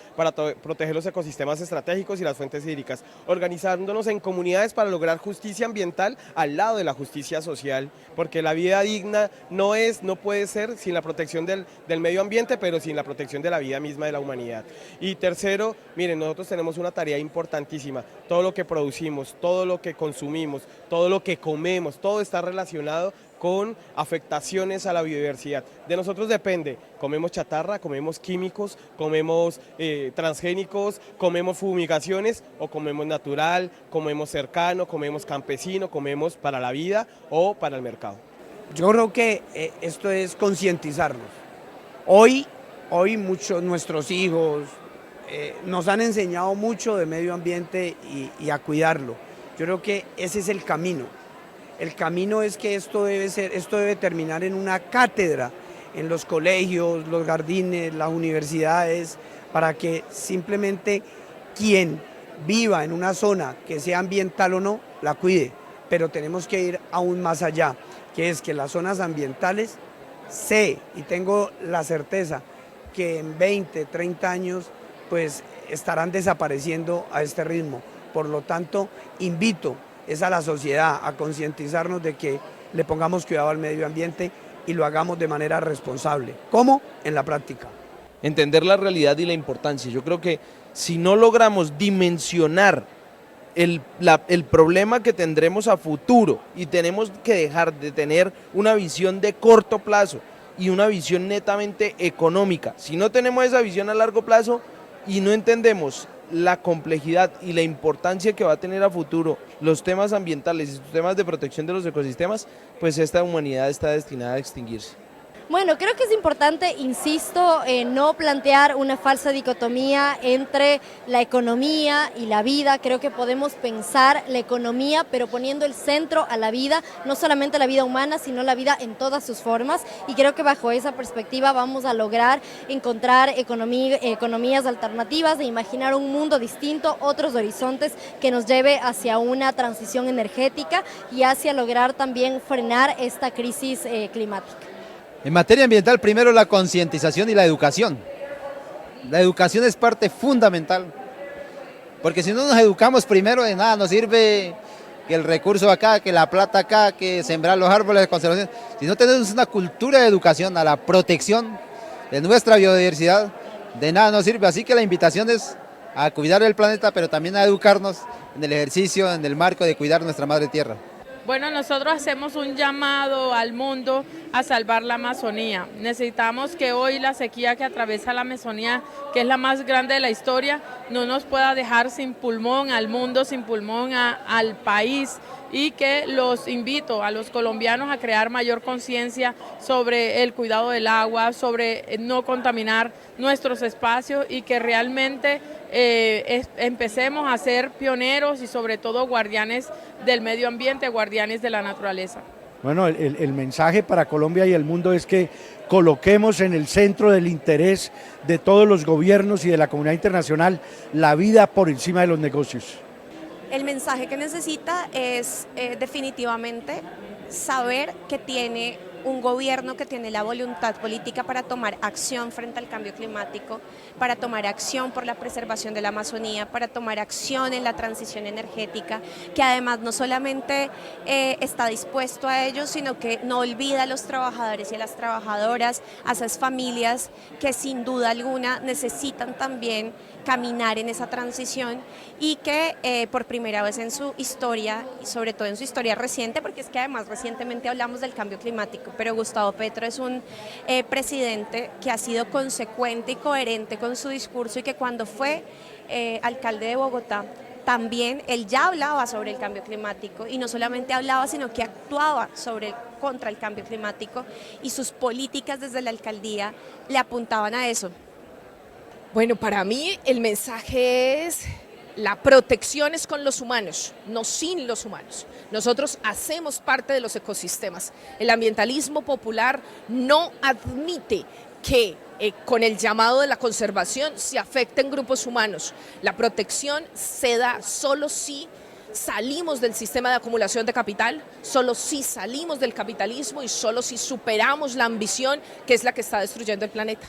los ecosistemas estratégicos y las fuentes hídricas, organizándonos en comunidades para lograr justicia ambiental al lado de la justicia social, porque la vida digna no puede ser sin la protección del medio ambiente, pero sin la protección de la vida misma de la humanidad. Y tercero, miren, nosotros tenemos una tarea importantísima. Todo lo que producimos, todo lo que consumimos, todo lo que comemos, todo está relacionado con afectaciones a la biodiversidad. De nosotros depende, comemos chatarra, comemos químicos, comemos transgénicos, comemos fumigaciones o comemos natural, comemos cercano, comemos campesino, comemos para la vida o para el mercado. Yo creo que esto es concientizarnos. Hoy nuestros hijos nos han enseñado mucho de medio ambiente y a cuidarlo. Yo creo que ese es el camino. El camino es que esto debe terminar en una cátedra, en los colegios, los jardines, las universidades, para que simplemente quien viva en una zona, que sea ambiental o no, la cuide. Pero tenemos que ir aún más allá, que es que las zonas ambientales, sé y tengo la certeza que en 20, 30 años pues estarán desapareciendo a este ritmo. Por lo tanto, invito a la sociedad a concientizarnos de que le pongamos cuidado al medio ambiente y lo hagamos de manera responsable. ¿Cómo? En la práctica. Entender la realidad y la importancia. Yo creo que si no logramos dimensionar el problema que tendremos a futuro y tenemos que dejar de tener una visión de corto plazo y una visión netamente económica. Si no tenemos esa visión a largo plazo y no entendemos la complejidad y la importancia que va a tener a futuro los temas ambientales y los temas de protección de los ecosistemas, pues esta humanidad está destinada a extinguirse. Bueno, creo que es importante, insisto, no plantear una falsa dicotomía entre la economía y la vida. Creo que podemos pensar la economía, pero poniendo el centro a la vida, no solamente la vida humana, sino la vida en todas sus formas. Y creo que bajo esa perspectiva vamos a lograr encontrar economías alternativas e imaginar un mundo distinto, otros horizontes que nos lleve hacia una transición energética y hacia lograr también frenar esta crisis climática. En materia ambiental, primero la concientización y la educación. La educación es parte fundamental, porque si no nos educamos primero, de nada nos sirve que el recurso acá, que la plata acá, que sembrar los árboles de conservación. Si no tenemos una cultura de educación a la protección de nuestra biodiversidad, de nada nos sirve. Así que la invitación es a cuidar el planeta, pero también a educarnos en el ejercicio, en el marco de cuidar nuestra madre tierra. Bueno, nosotros hacemos un llamado al mundo a salvar la Amazonía. Necesitamos que hoy la sequía que atraviesa la Amazonía, que es la más grande de la historia, no nos pueda dejar sin pulmón al mundo, sin pulmón al país, y que los invito a los colombianos a crear mayor conciencia sobre el cuidado del agua, sobre no contaminar nuestros espacios y que realmente empecemos a ser pioneros y sobre todo guardianes del medio ambiente, guardianes de la naturaleza. Bueno, el mensaje para Colombia y el mundo es que coloquemos en el centro del interés de todos los gobiernos y de la comunidad internacional la vida por encima de los negocios. El mensaje que necesita es definitivamente saber que tiene un gobierno que tiene la voluntad política para tomar acción frente al cambio climático, para tomar acción por la preservación de la Amazonía, para tomar acción en la transición energética, que además no solamente está dispuesto a ello, sino que no olvida a los trabajadores y a las trabajadoras, a esas familias que sin duda alguna necesitan también caminar en esa transición y que por primera vez en su historia, y sobre todo en su historia reciente, porque es que además recientemente hablamos del cambio climático, pero Gustavo Petro es un presidente que ha sido consecuente y coherente con su discurso y que cuando fue alcalde de Bogotá, también él ya hablaba sobre el cambio climático y no solamente hablaba, sino que actuaba contra el cambio climático y sus políticas desde la alcaldía le apuntaban a eso. Bueno, para mí el mensaje es: la protección es con los humanos, no sin los humanos. Nosotros hacemos parte de los ecosistemas. El ambientalismo popular no admite que con el llamado de la conservación se afecten grupos humanos. La protección se da solo si salimos del sistema de acumulación de capital, solo si salimos del capitalismo y solo si superamos la ambición que es la que está destruyendo el planeta.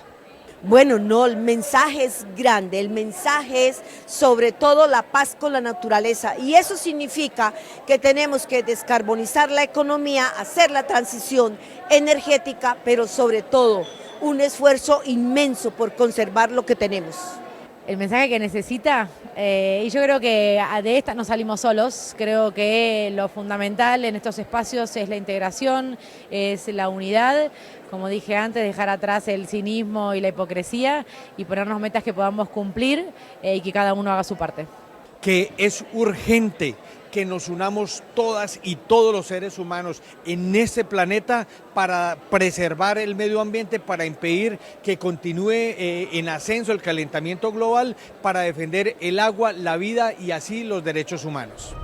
Bueno, no, el mensaje es grande, el mensaje es sobre todo la paz con la naturaleza y eso significa que tenemos que descarbonizar la economía, hacer la transición energética, pero sobre todo un esfuerzo inmenso por conservar lo que tenemos. El mensaje que necesita, y yo creo que de esta no salimos solos, creo que lo fundamental en estos espacios es la integración, es la unidad, como dije antes, dejar atrás el cinismo y la hipocresía y ponernos metas que podamos cumplir y que cada uno haga su parte. Que es urgente que nos unamos todas y todos los seres humanos en este planeta para preservar el medio ambiente, para impedir que continúe en ascenso el calentamiento global, para defender el agua, la vida y así los derechos humanos.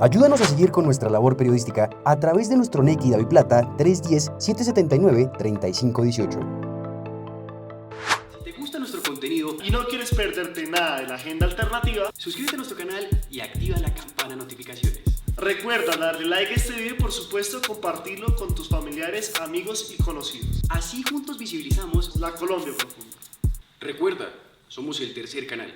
Ayúdanos a seguir con nuestra labor periodística a través de nuestro Nequi DaviPlata 310-779-3518. Si te gusta nuestro contenido y no quieres perderte nada de la agenda alternativa, suscríbete a nuestro canal y activa la campana de notificaciones. Recuerda darle like a este video y por supuesto compartirlo con tus familiares, amigos y conocidos. Así juntos visibilizamos la Colombia profunda. Recuerda, somos el tercer canal.